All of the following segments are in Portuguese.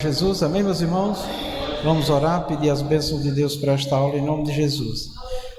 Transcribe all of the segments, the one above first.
Jesus, amém, meus irmãos? Vamos orar, pedir as bênçãos de Deus para esta aula em nome de Jesus.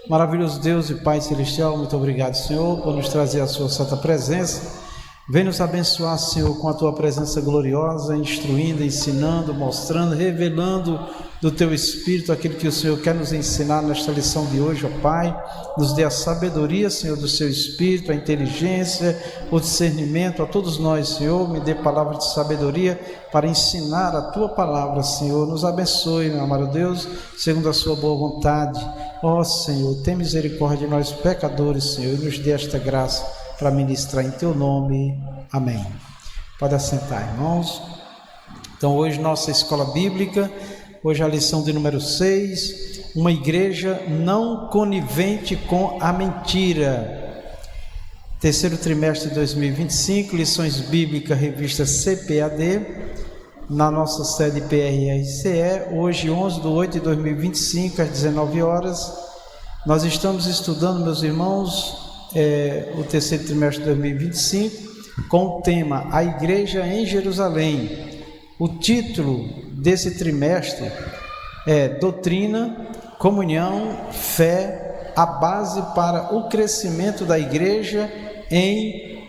Maravilhoso Deus e Pai Celestial, muito obrigado, Senhor, por nos trazer a sua santa presença. Vem nos abençoar, Senhor, com a tua presença gloriosa, instruindo, ensinando, mostrando, revelando do teu Espírito aquilo que o Senhor quer nos ensinar nesta lição de hoje, ó Pai. Nos dê a sabedoria, Senhor, do seu Espírito, a inteligência, o discernimento a todos nós, Senhor. Me dê palavra de sabedoria para ensinar a tua palavra, Senhor. Nos abençoe, meu amado Deus, segundo a sua boa vontade. Ó Senhor, tem misericórdia de nós pecadores, Senhor, e nos dê esta graça para ministrar em teu nome. Amém. Pode assentar, irmãos. Então, hoje nossa escola bíblica, hoje a lição de número 6, uma igreja não conivente com a mentira. Terceiro trimestre de 2025, lições bíblicas, revista CPAD, na nossa sede PRRCE, hoje 11/8/2025, às 19 horas. Nós estamos estudando, meus irmãos, o terceiro trimestre de 2025, com o tema A Igreja em Jerusalém. O título desse trimestre é Doutrina, Comunhão, Fé, a base para o crescimento da igreja em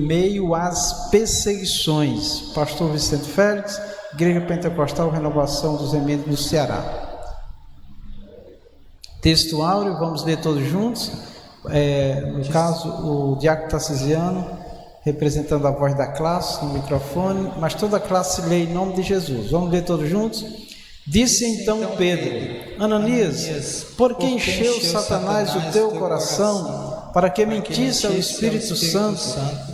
meio às perseguições. Pastor Vicente Félix, Igreja Pentecostal Renovação dos Remédios no Ceará. Texto áureo, vamos ler todos juntos. No caso, o diácono Tarcisiano, representando a voz da classe no microfone, mas toda a classe lê em nome de Jesus. Vamos ler todos juntos? Disse então Pedro: Ananias, por que encheu Satanás o teu coração para que mentisse ao Espírito Santo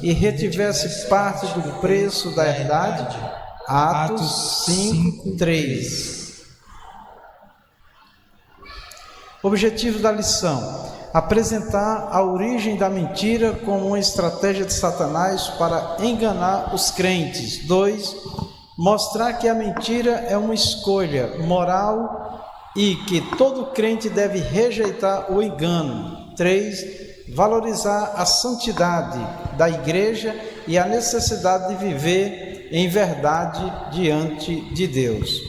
e retivesse parte do preço da herdade? Atos 5:3. Objetivo da lição: apresentar a origem da mentira como uma estratégia de Satanás para enganar os crentes. 2. Mostrar que a mentira é uma escolha moral e que todo crente deve rejeitar o engano. 3. Valorizar a santidade da igreja e a necessidade de viver em verdade diante de Deus.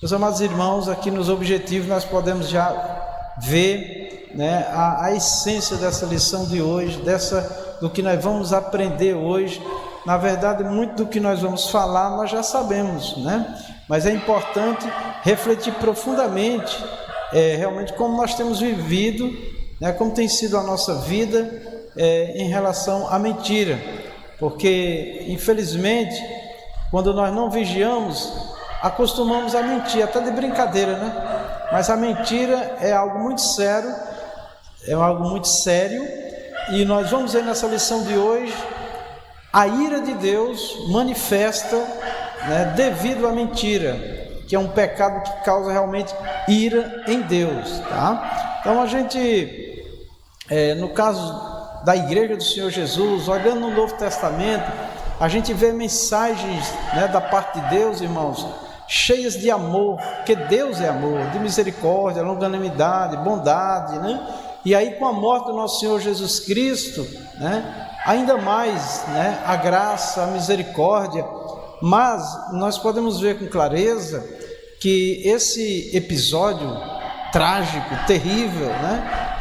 Meus amados irmãos, aqui nos objetivos nós podemos já ver a essência dessa lição de hoje, do que nós vamos aprender hoje. Na verdade, muito do que nós vamos falar nós já sabemos, mas é importante refletir profundamente realmente como nós temos vivido, como tem sido a nossa vida em relação à mentira, porque infelizmente quando nós não vigiamos, acostumamos a mentir, até de brincadeira, mas a mentira é algo muito sério, e nós vamos ver nessa lição de hoje a ira de Deus manifesta devido à mentira, que é um pecado que causa realmente ira em Deus, tá? Então a gente, no caso da igreja do Senhor Jesus, olhando no Novo Testamento, a gente vê mensagens da parte de Deus, irmãos, cheias de amor, porque Deus é amor, de misericórdia, longanimidade, bondade, E aí, com a morte do nosso Senhor Jesus Cristo, ainda mais, a graça, a misericórdia. Mas nós podemos ver com clareza que esse episódio trágico, terrível,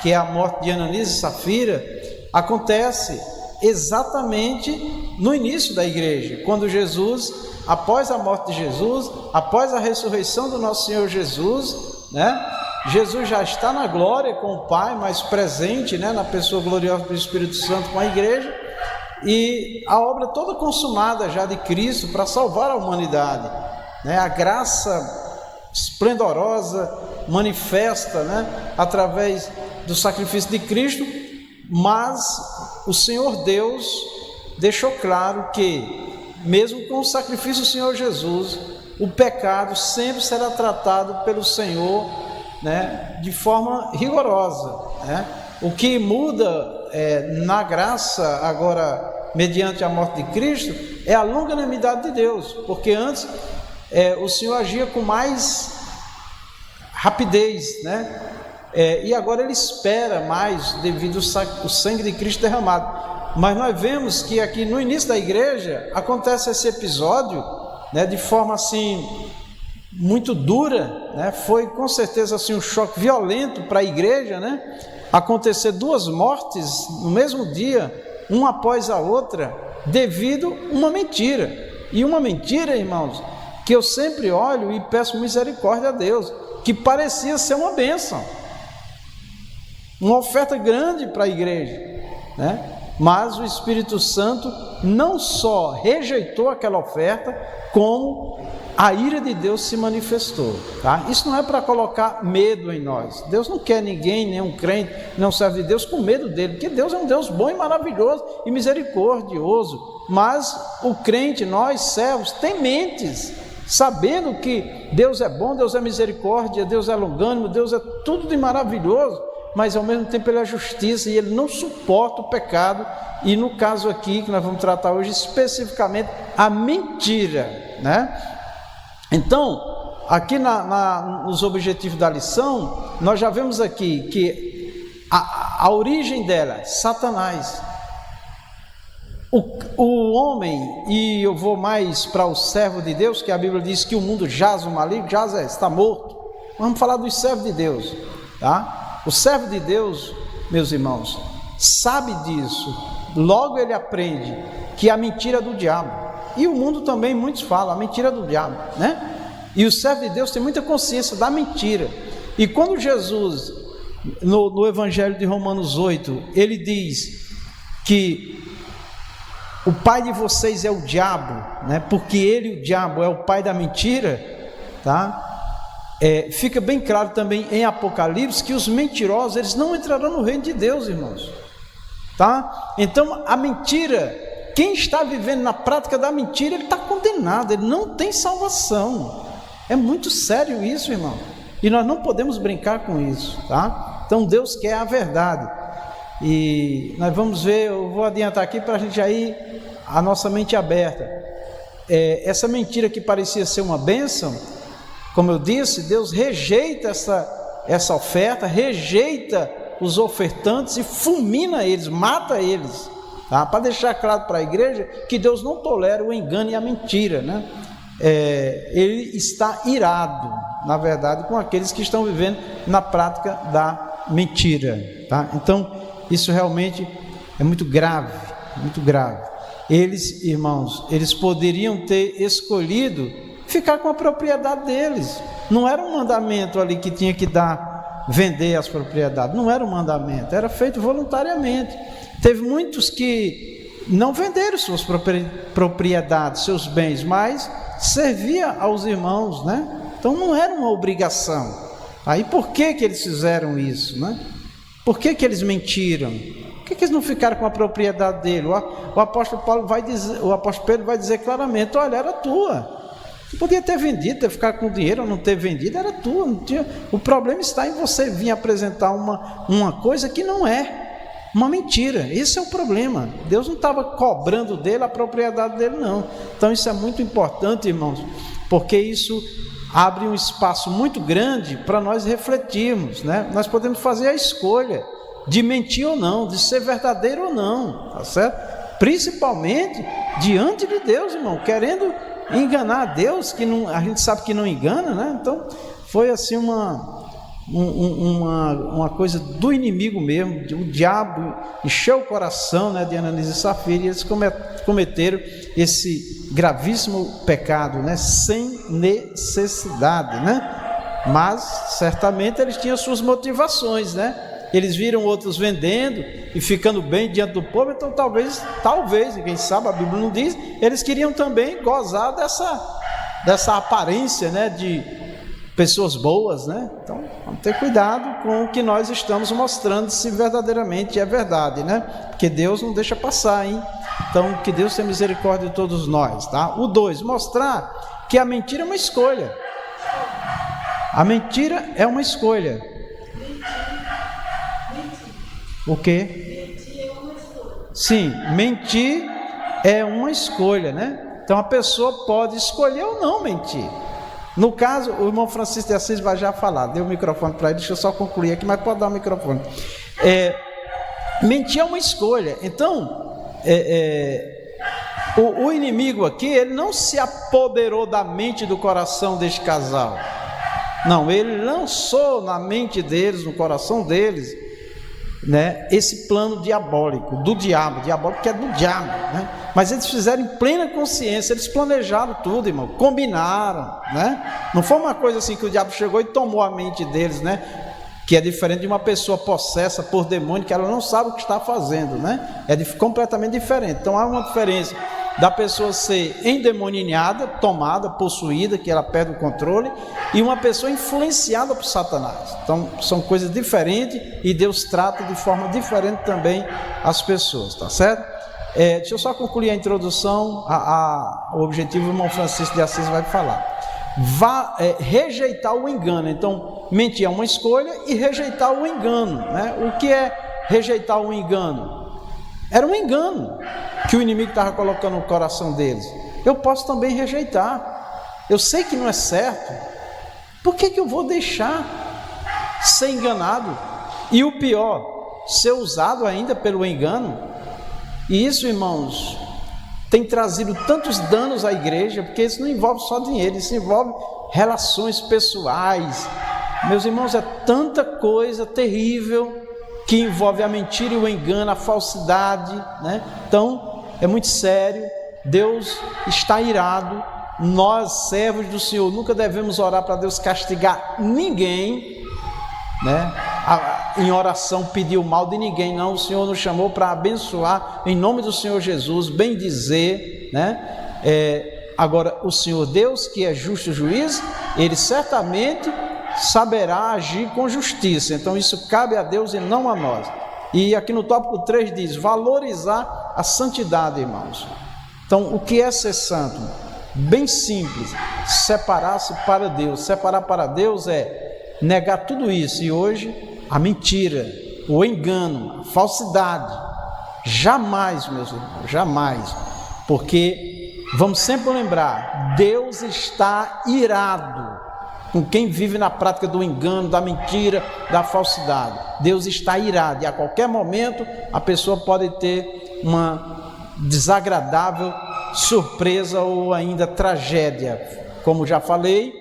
que é a morte de Ananias e Safira, acontece exatamente no início da igreja, quando Jesus, após a morte de Jesus, após a ressurreição do nosso Senhor Jesus, Jesus já está na glória com o Pai, mas presente, na pessoa gloriosa do Espírito Santo com a igreja, e a obra toda consumada já de Cristo para salvar a humanidade, a graça esplendorosa manifesta, através do sacrifício de Cristo, mas o Senhor Deus deixou claro que, mesmo com o sacrifício do Senhor Jesus, o pecado sempre será tratado pelo Senhor de forma rigorosa. O que muda na graça agora, mediante a morte de Cristo, é a longanimidade de Deus, porque antes o Senhor agia com mais rapidez, e agora Ele espera mais devido ao sangue de Cristo derramado. Mas nós vemos que aqui no início da igreja acontece esse episódio né, de forma assim muito dura, né? Foi com certeza assim um choque violento para a igreja, né? Acontecer 2 mortes no mesmo dia, uma após a outra, devido a uma mentira. E uma mentira, irmãos, que eu sempre olho e peço misericórdia a Deus, que parecia ser uma bênção, uma oferta grande para a igreja, né? Mas o Espírito Santo não só rejeitou aquela oferta, como a ira de Deus se manifestou, tá? Isso não é para colocar medo em nós. Deus não quer ninguém, nenhum crente, não serve de Deus com medo dele, porque Deus é um Deus bom e maravilhoso e misericordioso. Mas o crente, nós servos, tementes, sabendo que Deus é bom, Deus é misericórdia, Deus é longânimo, Deus é tudo de maravilhoso, mas ao mesmo tempo Ele é justiça e Ele não suporta o pecado. E no caso aqui, que nós vamos tratar hoje especificamente, a mentira, né? Então, aqui nos objetivos da lição, nós já vemos aqui que a origem dela, Satanás. O homem, e eu vou mais para o servo de Deus, que a Bíblia diz que o mundo jaz o maligno, está morto. Vamos falar dos servos de Deus, tá? O servo de Deus, meus irmãos, sabe disso, logo ele aprende que a mentira é do diabo. E o mundo também, muitos falam, a mentira é do diabo, né? E o servo de Deus tem muita consciência da mentira. E quando Jesus, no Evangelho de Romanos 8, ele diz que o pai de vocês é o diabo, né? Porque ele, o diabo, é o pai da mentira, tá? Fica bem claro também em Apocalipse que os mentirosos, eles não entrarão no reino de Deus, irmãos, tá? Então a mentira, quem está vivendo na prática da mentira, ele está condenado, ele não tem salvação. É muito sério isso, irmão, e nós não podemos brincar com isso, tá? Então Deus quer a verdade, e nós vamos ver, eu vou adiantar aqui para a gente já ir a nossa mente aberta. Essa mentira que parecia ser uma bênção, como eu disse, Deus rejeita essa oferta, rejeita os ofertantes e fulmina eles, mata eles, tá? Para deixar claro para a igreja que Deus não tolera o engano e a mentira, né? Ele está irado, na verdade, com aqueles que estão vivendo na prática da mentira, tá? Então isso realmente é muito grave, muito grave. Eles, irmãos, eles poderiam ter escolhido ficar com a propriedade deles. Não era um mandamento ali que tinha que vender as propriedades, não era um mandamento, era feito voluntariamente. Teve muitos que não venderam suas propriedades, seus bens, mas servia aos irmãos, né? Então não era uma obrigação. Aí por que eles fizeram isso, né? Por que eles mentiram? Por que eles não ficaram com a propriedade dele? O apóstolo Pedro vai dizer claramente: olha, era tua. Você podia ter vendido, ter ficado com dinheiro ou não ter vendido, era tua. Não tinha... O problema está em você vir apresentar uma coisa que não é. Uma mentira, esse é o problema. Deus não estava cobrando dele a propriedade dele, não. Então isso é muito importante, irmãos, porque isso abre um espaço muito grande para nós refletirmos, né? Nós podemos fazer a escolha de mentir ou não, de ser verdadeiro ou não, tá certo? Principalmente diante de Deus, irmão, querendo enganar a Deus, que não, a gente sabe que não engana, né? Então foi assim uma coisa do inimigo mesmo. O diabo encheu o coração, né, de Ananias e Safira, e eles cometeram esse gravíssimo pecado, né, sem necessidade, né? Mas certamente eles tinham suas motivações, né? Eles viram outros vendendo e ficando bem diante do povo, então talvez, ninguém sabe, a Bíblia não diz, eles queriam também gozar dessa aparência, né, de pessoas boas, né? Então vamos ter cuidado com o que nós estamos mostrando, se verdadeiramente é verdade, né? Porque Deus não deixa passar, hein? Então que Deus tenha misericórdia de todos nós, tá? O 2, mostrar que a mentira é uma escolha. A mentira é uma escolha. O quê? Sim, mentir é uma escolha, né? Então a pessoa pode escolher ou não mentir. No caso, o irmão Francisco de Assis vai já falar. Dei o microfone para ele, deixa eu só concluir aqui, mas pode dar o microfone. Mentir é uma escolha. Então, O inimigo aqui, ele não se apoderou da mente e do coração deste casal. Não, ele lançou na mente deles, no coração deles, né, esse plano diabólico, do diabo, diabólico que é do diabo, né? Mas eles fizeram em plena consciência, eles planejaram tudo, irmão, combinaram, né? Não foi uma coisa assim que o diabo chegou e tomou a mente deles, né? Que é diferente de uma pessoa possessa por demônio, que ela não sabe o que está fazendo, né? É completamente diferente. Então há uma diferença da pessoa ser endemoniada, tomada, possuída, que ela perde o controle, e uma pessoa influenciada por Satanás. Então são coisas diferentes e Deus trata de forma diferente também as pessoas, tá certo? Deixa eu só concluir a introdução, o objetivo o irmão Francisco de Assis vai falar. Rejeitar o engano. Então, mentir é uma escolha e rejeitar o engano, né? O que é rejeitar o engano? Era um engano que o inimigo estava colocando no coração deles. Eu posso também rejeitar. Eu sei que não é certo. Por que eu vou deixar ser enganado? E o pior, ser usado ainda pelo engano. E isso, irmãos, tem trazido tantos danos à igreja, porque isso não envolve só dinheiro, isso envolve relações pessoais. Meus irmãos, é tanta coisa terrível que envolve a mentira e o engano, a falsidade, né? Então, é muito sério. Deus está irado. Nós, servos do Senhor, nunca devemos orar para Deus castigar ninguém, né? Em oração pedir o mal de ninguém, não. O Senhor nos chamou para abençoar em nome do Senhor Jesus, bem dizer, né? Agora, o Senhor Deus, que é justo juiz, Ele certamente saberá agir com justiça. Então isso cabe a Deus e não a nós. E aqui no tópico 3 diz, valorizar a santidade, irmãos. Então o que é ser santo? Bem simples, separar-se para Deus. Separar para Deus é negar tudo isso. E hoje a mentira, o engano, a falsidade, jamais, meus irmãos, jamais. Porque vamos sempre lembrar, Deus está irado com quem vive na prática do engano, da mentira, da falsidade. Deus está irado e a qualquer momento a pessoa pode ter uma desagradável surpresa ou ainda tragédia. Como já falei,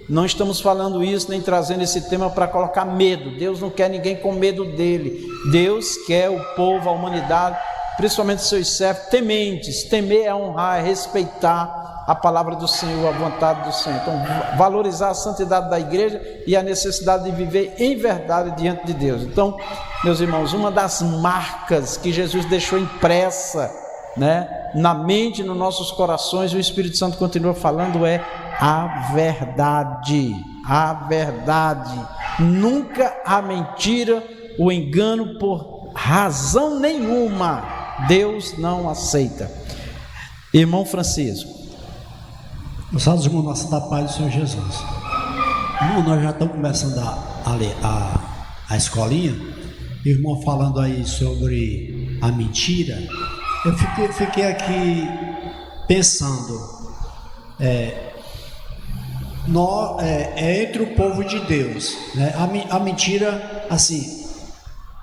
não estamos falando isso nem trazendo esse tema para colocar medo. Deus não quer ninguém com medo dele. Deus quer o povo, a humanidade, principalmente seus servos, tementes. Temer é honrar, é respeitar a palavra do Senhor, a vontade do Senhor. Então, valorizar a santidade da igreja e a necessidade de viver em verdade diante de Deus. Então, meus irmãos, uma das marcas que Jesus deixou impressa, né, na mente, nos nossos corações, o Espírito Santo continua falando, é a verdade. A verdade. Nunca a mentira, o engano por razão nenhuma. Deus não aceita. Irmão Francisco. Os irmãos, nossa da paz do Senhor Jesus. Irmão, nós já estamos começando a escolinha. O irmão falando aí sobre a mentira. Eu fiquei aqui pensando. Entre o povo de Deus, né? A mentira, assim,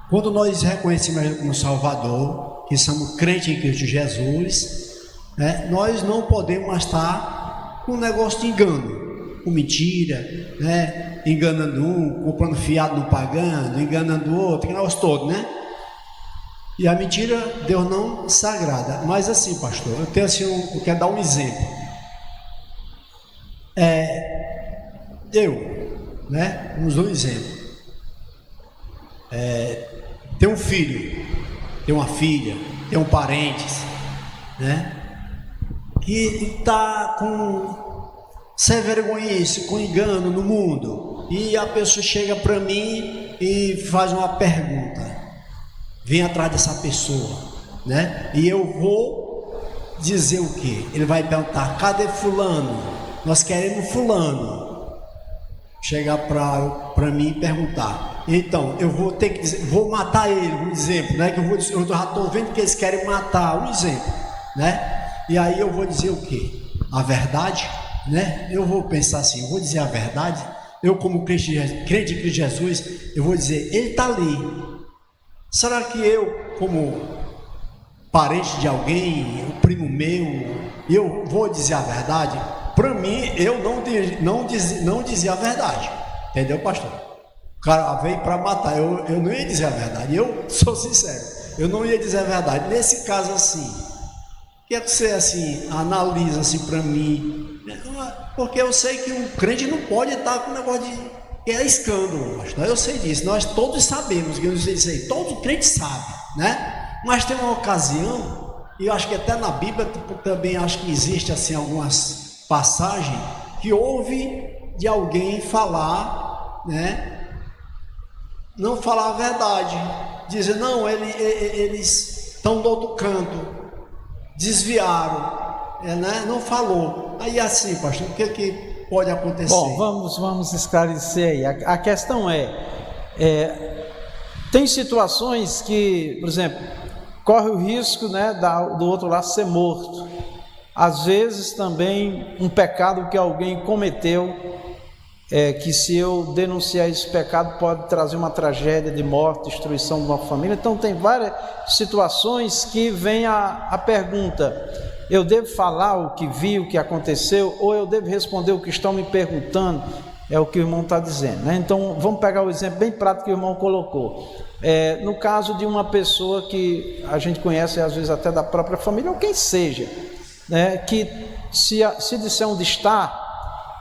quando nós reconhecemos como Salvador, que somos crentes em Cristo Jesus, né? Nós não podemos mais estar com um negócio de engano, com mentira, né? Enganando um, comprando fiado, não pagando, enganando o outro, que negócio todo, né? E a mentira Deus não sagrada. Mas assim, pastor, eu tenho assim, eu quero dar um exemplo. Vamos dar um exemplo. Tem um filho, tem uma filha, tem um parente, né? Que está com sem vergonhice, com engano no mundo, e a pessoa chega para mim e faz uma pergunta, vem atrás dessa pessoa, né? E eu vou dizer o quê? Ele vai perguntar, cadê fulano? Nós queremos fulano. Chegar para mim e perguntar, então eu vou ter que dizer, vou matar ele, um exemplo, né? Que eu já estou vendo que eles querem matar, um exemplo, né? E aí eu vou dizer o quê? A verdade, né? Eu vou pensar assim, eu vou dizer a verdade. Eu, como crente em Cristo Jesus, eu vou dizer, ele está ali. Será que eu, como parente de alguém, um primo meu, eu vou dizer a verdade? Para mim, eu não dizia a verdade, entendeu, pastor? O cara veio para matar, eu não ia dizer a verdade, eu sou sincero, eu não ia dizer a verdade. Nesse caso assim, o que é que você assim, analisa assim para mim? Porque eu sei que um crente não pode estar com um negócio que é escândalo, pastor. Eu sei disso, nós todos sabemos, que eu sei disso aí, todo crente sabe, né? Mas tem uma ocasião, e eu acho que até na Bíblia também acho que existe assim algumas passagens que houve de alguém falar, né? Não falar a verdade, dizer não, eles estão do outro canto, desviaram, né? Não falou. Aí assim, pastor, o que pode acontecer? Bom, vamos esclarecer aí. A questão tem situações que, por exemplo, corre o risco, né, do outro lado ser morto. Às vezes também um pecado que alguém cometeu, que se eu denunciar esse pecado pode trazer uma tragédia de morte, destruição de uma família. Então tem várias situações que vem a pergunta: eu devo falar o que vi, o que aconteceu, ou eu devo responder o que estão me perguntando? É o que o irmão está dizendo, né? Então vamos pegar o exemplo bem prático que o irmão colocou. No caso de uma pessoa que a gente conhece, às vezes até da própria família, ou quem seja, né, que se disser onde está,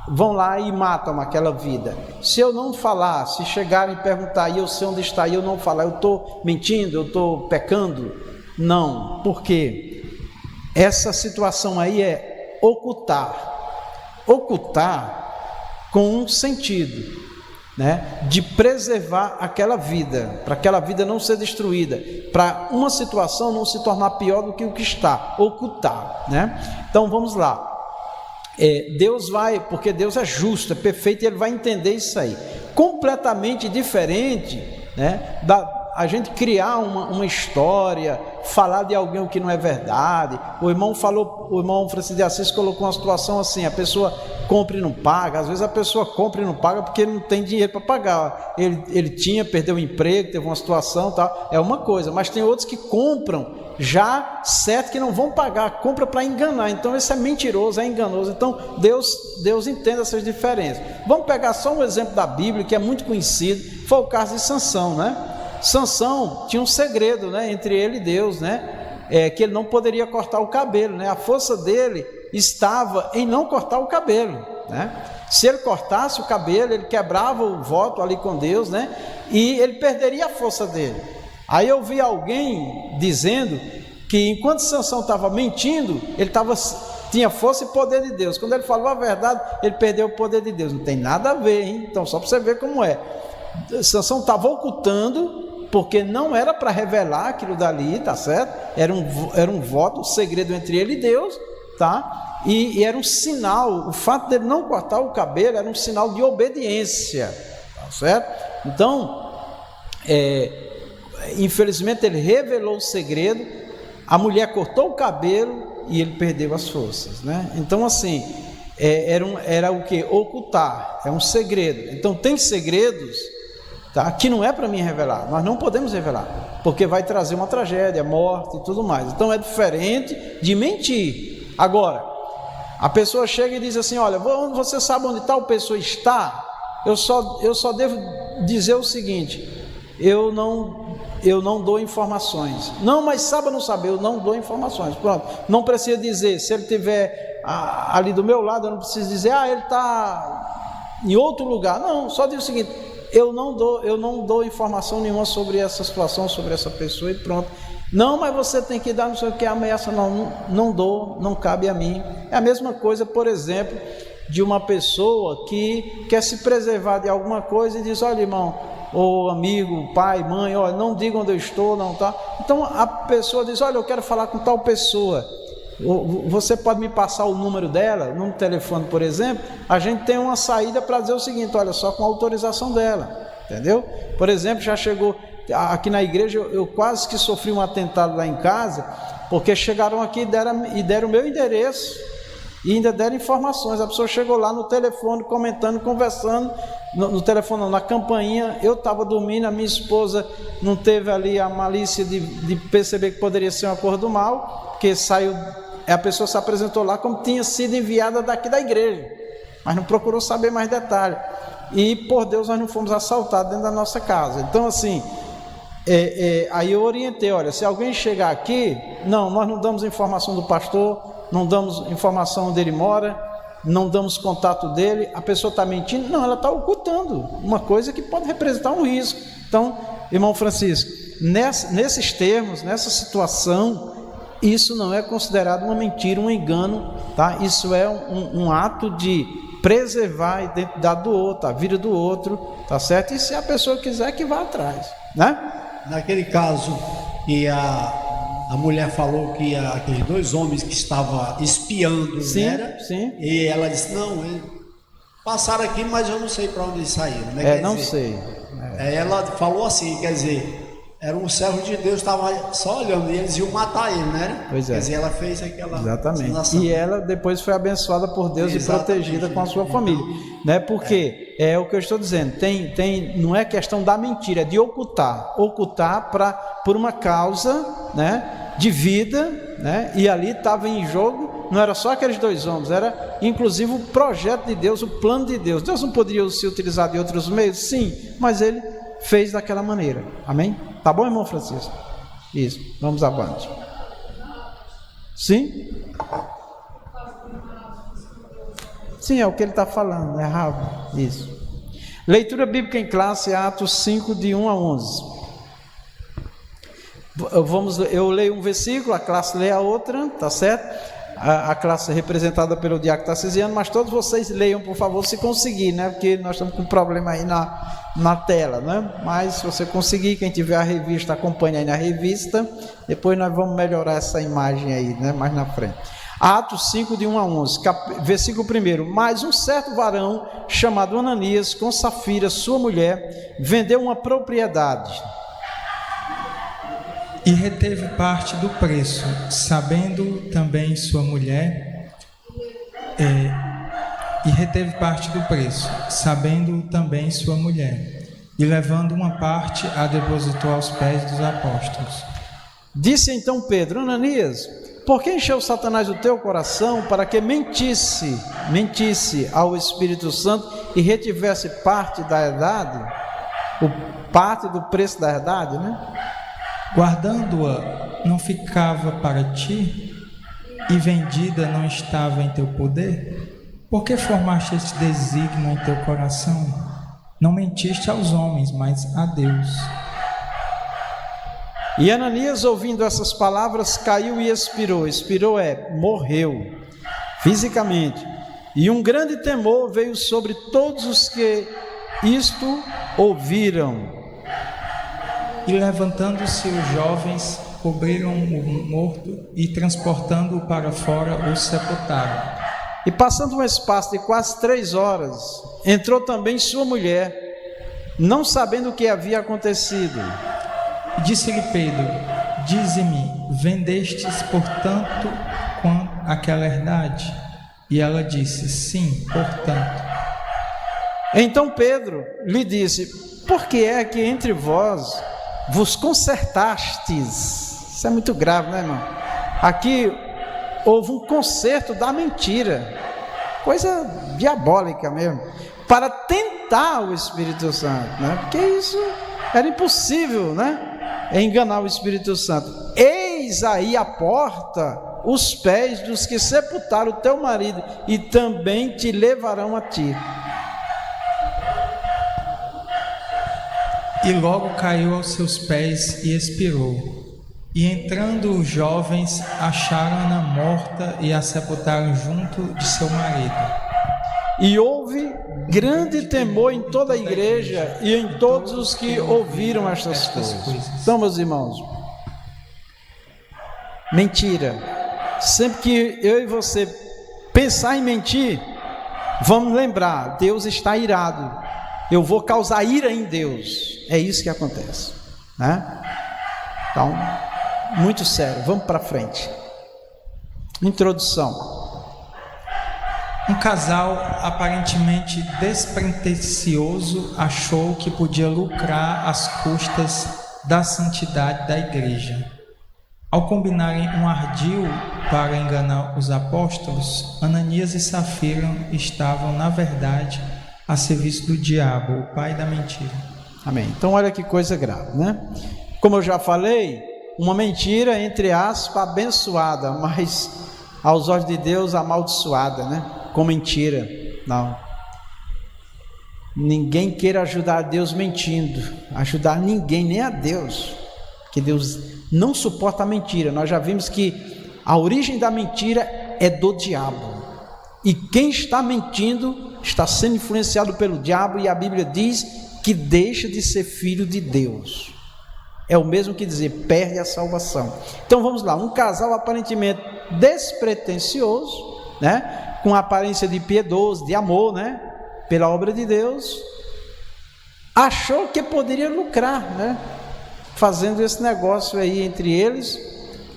vão lá e matam aquela vida. Se eu não falar, se chegarem e perguntar e eu sei onde está e eu não falar, eu estou mentindo, eu estou pecando? Não. Por quê? Essa situação aí é ocultar com um sentido, né, de preservar aquela vida, para aquela vida não ser destruída, para uma situação não se tornar pior do que o que está, ocultar, né? Então vamos lá. Deus vai, porque Deus é justo, é perfeito, e Ele vai entender isso aí. Completamente diferente, né, a gente criar uma história, falar de alguém o que não é verdade. O irmão Francisco de Assis colocou uma situação assim: a pessoa compra e não paga. Às vezes a pessoa compra e não paga porque ele não tem dinheiro para pagar. Ele tinha, perdeu o emprego, teve uma situação, tal. É uma coisa, mas tem outros que compram já certo que não vão pagar, compra para enganar. Então esse é mentiroso, é enganoso. Então Deus entende essas diferenças. Vamos pegar só um exemplo da Bíblia que é muito conhecido, foi o caso de Sansão, né? Sansão tinha um segredo, né, entre ele e Deus, né? Que ele não poderia cortar o cabelo, né? A força dele estava em não cortar o cabelo, né? Se ele cortasse o cabelo, ele quebrava o voto ali com Deus, né? E ele perderia a força dele. Aí eu vi alguém dizendo que enquanto Sansão estava mentindo, ele tinha força e poder de Deus. Quando ele falou a verdade, ele perdeu o poder de Deus. Não tem nada a ver, hein? Então, só para você ver como é. Sansão estava ocultando, porque não era para revelar aquilo dali, tá certo? Era um voto, um segredo entre ele e Deus, tá? E era um sinal, o fato dele não cortar o cabelo era um sinal de obediência, tá certo? Então, infelizmente ele revelou o segredo, a mulher cortou o cabelo e ele perdeu as forças, né? Então assim, era o que? Ocultar, é um segredo. Então tem segredos, tá, que não é para mim revelar, nós não podemos revelar, porque vai trazer uma tragédia, morte e tudo mais. Então é diferente de mentir. Agora, a pessoa chega e diz assim: olha, você sabe onde tal pessoa está? Eu só devo dizer o seguinte: eu não dou informações. Não, mas sabe ou não sabe? Eu não dou informações. Pronto, não precisa dizer. Se ele estiver ali do meu lado, eu não preciso dizer: ele está em outro lugar. Não, só diz o seguinte: eu não dou informação nenhuma sobre essa situação, sobre essa pessoa, e pronto. Não, mas você tem que dar, não sei o que, ameaça. Não dou, não cabe a mim. É a mesma coisa, por exemplo, de uma pessoa que quer se preservar de alguma coisa e diz: olha, irmão, ou amigo, pai, mãe, olha, não diga onde eu estou, não tá. Então a pessoa diz: olha, eu quero falar com tal pessoa, você pode me passar o número dela, no telefone, por exemplo. A gente tem uma saída para dizer o seguinte: olha, só com a autorização dela, entendeu? Por exemplo, já chegou aqui na igreja, eu quase que sofri um atentado lá em casa, porque chegaram aqui e deram o meu endereço, e ainda deram informações. A pessoa chegou lá no telefone, comentando, conversando, no telefone não, na campainha. Eu estava dormindo, a minha esposa não teve ali a malícia de perceber que poderia ser uma cor do mal, porque a pessoa se apresentou lá como tinha sido enviada daqui da igreja, mas não procurou saber mais detalhes. E por Deus nós não fomos assaltados dentro da nossa casa. Então assim, aí eu orientei, olha, se alguém chegar aqui, nós não damos informação do pastor, não damos informação onde ele mora, não damos contato dele. A pessoa está mentindo? Não, ela está ocultando uma coisa que pode representar um risco. Então, irmão Francisco, nesses termos, nessa situação, isso não é considerado uma mentira, um engano, tá? Isso é um ato de preservar a identidade do outro, a vida do outro, tá certo? E se a pessoa quiser, que vá atrás, né? Naquele caso que a mulher falou que aqueles 2 homens que estavam espiando, sim, né? Sim. E ela disse, não, eles passaram aqui, mas eu não sei para onde eles saíram, né? Não sei. Ela falou assim, quer dizer, era um servo de Deus, estava só olhando, e eles iam matar ele, né? Pois é. Quer dizer, ela fez aquela... Exatamente. Situação. E ela depois foi abençoada por Deus. Exatamente. E protegida com a sua família, né? Porque é o que eu estou dizendo, não é questão da mentira, é de ocultar por uma causa, né, de vida, né? E ali estava em jogo, não era só aqueles 2 homens, era inclusive o projeto de Deus, o plano de Deus. Deus não poderia se utilizar de outros meios? Sim, mas ele fez daquela maneira. Amém? Tá bom, irmão Francisco? Isso, vamos avante. Sim? Sim, é o que ele está falando, é Rabi. Isso. Leitura bíblica em classe, Atos 5, de 1 a 11. Eu leio um versículo, a classe lê a outra, tá certo? A classe é representada pelo diácono Tarcisiano, mas todos vocês leiam, por favor, se conseguir, né? Porque nós estamos com um problema aí na tela, né? Mas se você conseguir, quem tiver a revista, acompanhe aí na revista. Depois nós vamos melhorar essa imagem aí, né? Mais na frente. Atos 5, de 1 a 11, versículo 1. Mas um certo varão, chamado Ananias, com Safira, sua mulher, vendeu uma propriedade e reteve parte do preço, sabendo também sua mulher, e levando uma parte, a depositou aos pés dos apóstolos. Disse então Pedro, Ananias, por que encheu Satanás o teu coração para que mentisse ao Espírito Santo e retivesse parte da herdade, parte do preço da herdade, né? Guardando-a não ficava para ti, e vendida não estava em teu poder? Por que formaste este desígnio em teu coração? Não mentiste aos homens, mas a Deus. E Ananias, ouvindo essas palavras, caiu e expirou. Expirou morreu fisicamente. E um grande temor veio sobre todos os que isto ouviram. E levantando-se os jovens, cobriram o morto e, transportando-o para fora, o sepultaram. E passando um espaço de quase 3 horas, entrou também sua mulher, não sabendo o que havia acontecido. E disse-lhe Pedro, dize-me, vendestes por tanto quanto aquela herdade? E ela disse, sim, portanto. Então Pedro lhe disse, por que é que entre vós vos consertastes? Isso é muito grave, né, irmão? Aqui houve um conserto da mentira, coisa diabólica mesmo, para tentar o Espírito Santo, né? Porque isso era impossível, né? Enganar o Espírito Santo. Eis aí a porta, os pés dos que sepultaram o teu marido, e também te levarão a ti. E logo caiu aos seus pés e expirou. E entrando os jovens, acharam-na morta e a sepultaram junto de seu marido. E houve grande temor em toda a igreja e em todos os que ouviram estas coisas. Então, meus irmãos, mentira. Sempre que eu e você pensar em mentir, vamos lembrar, Deus está irado. Eu vou causar ira em Deus. É isso que acontece, né? Então, muito sério. Vamos para frente. Introdução. Um casal aparentemente despretensioso achou que podia lucrar às custas da santidade da igreja. Ao combinarem um ardil para enganar os apóstolos, Ananias e Safira estavam, na verdade, a serviço do diabo, o pai da mentira. Amém. Então olha que coisa grave, né? Como eu já falei, uma mentira, entre aspas, abençoada, mas aos olhos de Deus amaldiçoada, né? Com mentira. Não. Ninguém queira ajudar Deus mentindo, ajudar ninguém, nem a Deus, que Deus não suporta a mentira. Nós já vimos que a origem da mentira é do diabo, e quem está mentindo está sendo influenciado pelo diabo, e a Bíblia diz que deixa de ser filho de Deus. É o mesmo que dizer, perde a salvação. Então vamos lá, um casal aparentemente despretensioso, né? Com aparência de piedoso, de amor, né? Pela obra de Deus, achou que poderia lucrar, né? Fazendo esse negócio aí entre eles,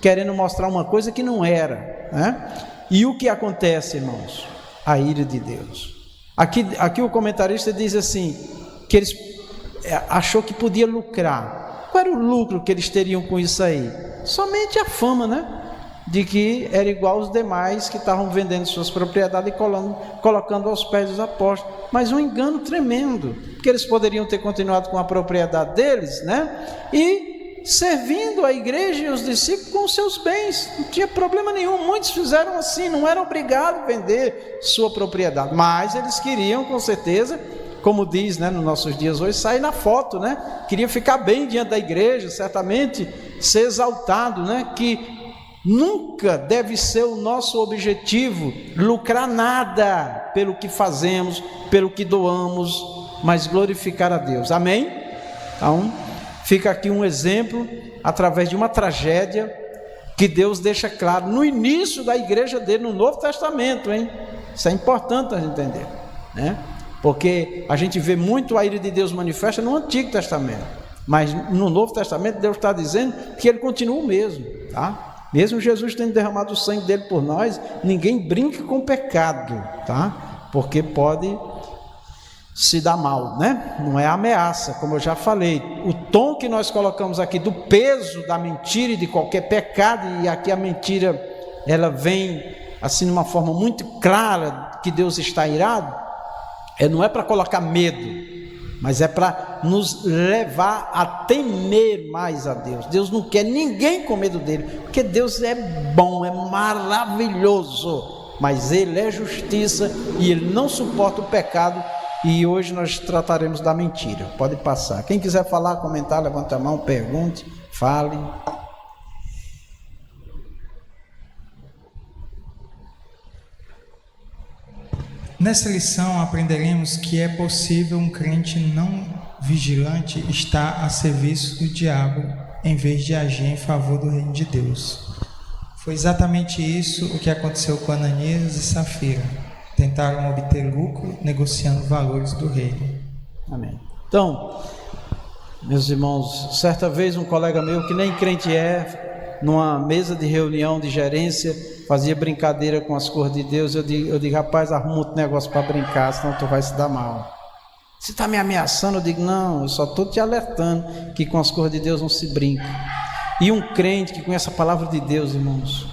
querendo mostrar uma coisa que não era, né? E o que acontece, irmãos? A ira de Deus. Aqui o comentarista diz assim, que eles achou que podia lucrar. Qual era o lucro que eles teriam com isso aí? Somente a fama, né? De que era igual aos demais que estavam vendendo suas propriedades e colocando aos pés dos apóstolos. Mas um engano tremendo, porque eles poderiam ter continuado com a propriedade deles, né? E servindo a igreja e os discípulos com os seus bens, não tinha problema nenhum. Muitos fizeram assim, não eram obrigados a vender sua propriedade, mas eles queriam, com certeza, como diz, né, nos nossos dias hoje, sair na foto, né? Queria ficar bem diante da igreja, certamente ser exaltado, né? Que nunca deve ser o nosso objetivo lucrar nada pelo que fazemos, pelo que doamos, mas glorificar a Deus. Amém? Então, fica aqui um exemplo, através de uma tragédia, que Deus deixa claro no início da igreja dele, no Novo Testamento, hein? Isso é importante a gente entender, né? Porque a gente vê muito a ira de Deus manifesta no Antigo Testamento, mas no Novo Testamento Deus está dizendo que ele continua o mesmo, tá? Mesmo Jesus tendo derramado o sangue dele por nós, ninguém brinque com o pecado, tá? Porque pode se dar mal, né? Não é ameaça, como eu já falei. O tom que nós colocamos aqui do peso da mentira e de qualquer pecado, e aqui a mentira, ela vem assim de uma forma muito clara que Deus está irado, não é para colocar medo, mas é para nos levar a temer mais a Deus. Deus não quer ninguém com medo dele, porque Deus é bom, é maravilhoso, mas ele é justiça e ele não suporta o pecado. E hoje nós trataremos da mentira. Pode passar. Quem quiser falar, comentar, levanta a mão, pergunte, fale. Nessa lição aprenderemos que é possível um crente não vigilante estar a serviço do diabo em vez de agir em favor do reino de Deus. Foi exatamente isso o que aconteceu com Ananias e Safira. Tentaram obter lucro negociando valores do reino. Amém. Então, meus irmãos, certa vez um colega meu que nem crente numa mesa de reunião de gerência, fazia brincadeira com as cores de Deus. Eu digo, rapaz, arruma outro negócio para brincar, senão tu vai se dar mal. Você está me ameaçando? Eu digo, não, eu só estou te alertando que com as cores de Deus não se brinca. E um crente que conhece a palavra de Deus, irmãos,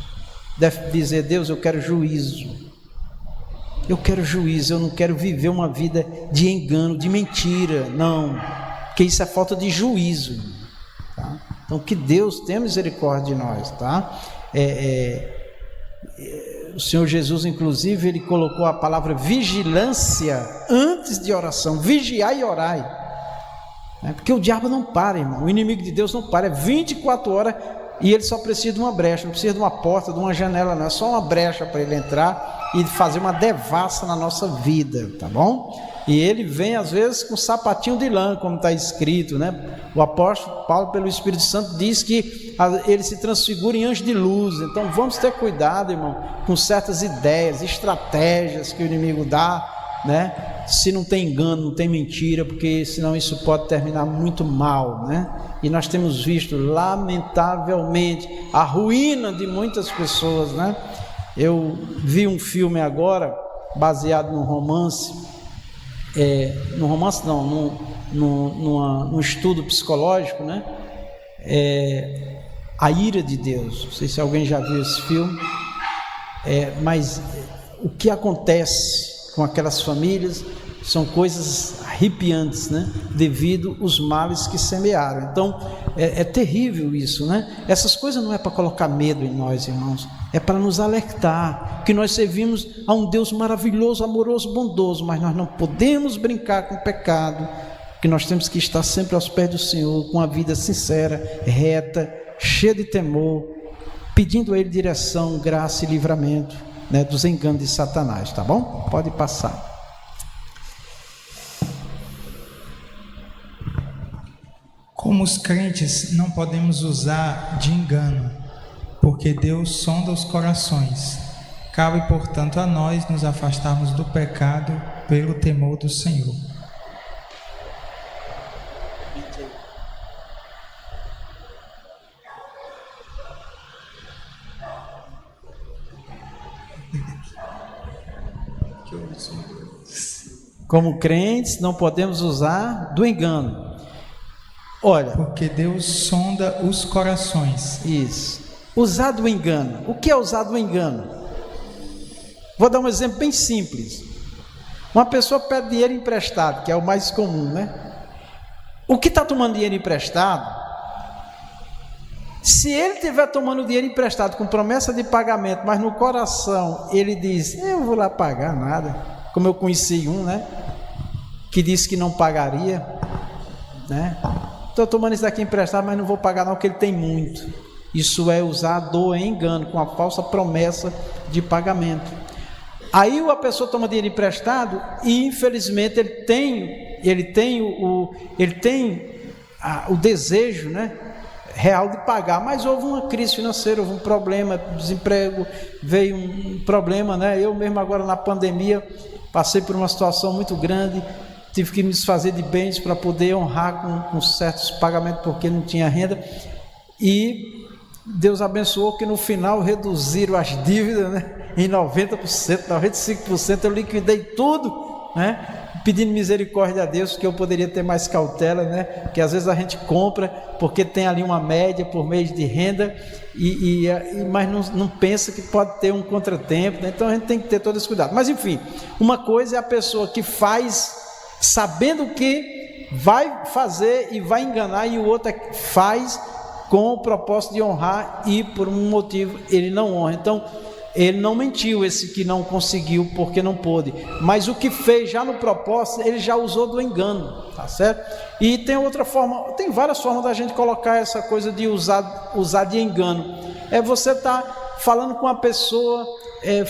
deve dizer, Deus, eu quero juízo. Eu quero juízo, eu não quero viver uma vida de engano, de mentira, não, porque isso é falta de juízo, tá? Então que Deus tenha misericórdia de nós, tá? O Senhor Jesus, inclusive, ele colocou a palavra vigilância antes de oração, vigiai e orai, né? Porque o diabo não para, irmão, o inimigo de Deus não para, é 24 horas e ele só precisa de uma brecha, não precisa de uma porta, de uma janela, não, é só uma brecha para ele entrar e fazer uma devassa na nossa vida, tá bom? E ele vem às vezes com sapatinho de lã, como está escrito, né? O apóstolo Paulo, pelo Espírito Santo, diz que ele se transfigura em anjo de luz. Então vamos ter cuidado, irmão, com certas ideias, estratégias que o inimigo dá, né? Se não tem engano, não tem mentira, porque senão isso pode terminar muito mal, né? E nós temos visto, lamentavelmente, a ruína de muitas pessoas, né? Eu vi um filme agora baseado num romance, num estudo psicológico, né? A Ira de Deus. Não sei se alguém já viu esse filme, mas o que acontece com aquelas famílias são coisas arrepiantes, né? Devido aos males que semearam. Então, é terrível isso, né? Essas coisas não é para colocar medo em nós, irmãos, é para nos alertar que nós servimos a um Deus maravilhoso, amoroso, bondoso, mas nós não podemos brincar com o pecado, que nós temos que estar sempre aos pés do Senhor, com a vida sincera, reta, cheia de temor, pedindo a Ele direção, graça e livramento, né, dos enganos de Satanás, tá bom? Pode passar. Como os crentes não podemos usar de engano, porque Deus sonda os corações. Cabe, portanto, a nós nos afastarmos do pecado pelo temor do Senhor. Como crentes não podemos usar do engano. Olha, porque Deus sonda os corações. Isso. Usar do engano. O que é usar do engano? Vou dar um exemplo bem simples. Uma pessoa pede dinheiro emprestado, que é o mais comum, né? O que está tomando dinheiro emprestado, se ele estiver tomando dinheiro emprestado com promessa de pagamento, mas no coração ele diz, eu não vou lá pagar nada, como eu conheci um, né? Que disse que não pagaria, né? Estou tomando isso daqui emprestado, mas não vou pagar não, porque ele tem muito. Isso é usar do engano, com a falsa promessa de pagamento. Aí a pessoa toma dinheiro emprestado e infelizmente ele tem o desejo, né, real de pagar, mas houve uma crise financeira, houve um problema, desemprego, veio um problema, né? Eu mesmo agora na pandemia passei por uma situação muito grande, tive que me desfazer de bens para poder honrar com certos pagamentos, porque não tinha renda, e Deus abençoou que no final reduziram as dívidas, né, em 90%, 95%, eu liquidei tudo, né, pedindo misericórdia a Deus, que eu poderia ter mais cautela, né, que às vezes a gente compra, porque tem ali uma média por mês de renda, mas não pensa que pode ter um contratempo, né, então a gente tem que ter todo esse cuidado. Mas enfim, uma coisa é a pessoa que faz sabendo que vai fazer e vai enganar, e o outro faz com o propósito de honrar e por um motivo ele não honra. Então ele não mentiu, esse que não conseguiu porque não pôde, mas o que fez já no propósito ele já usou do engano, tá certo? E tem outra forma, tem várias formas da gente colocar essa coisa de usar de engano. É você tá falando com a pessoa,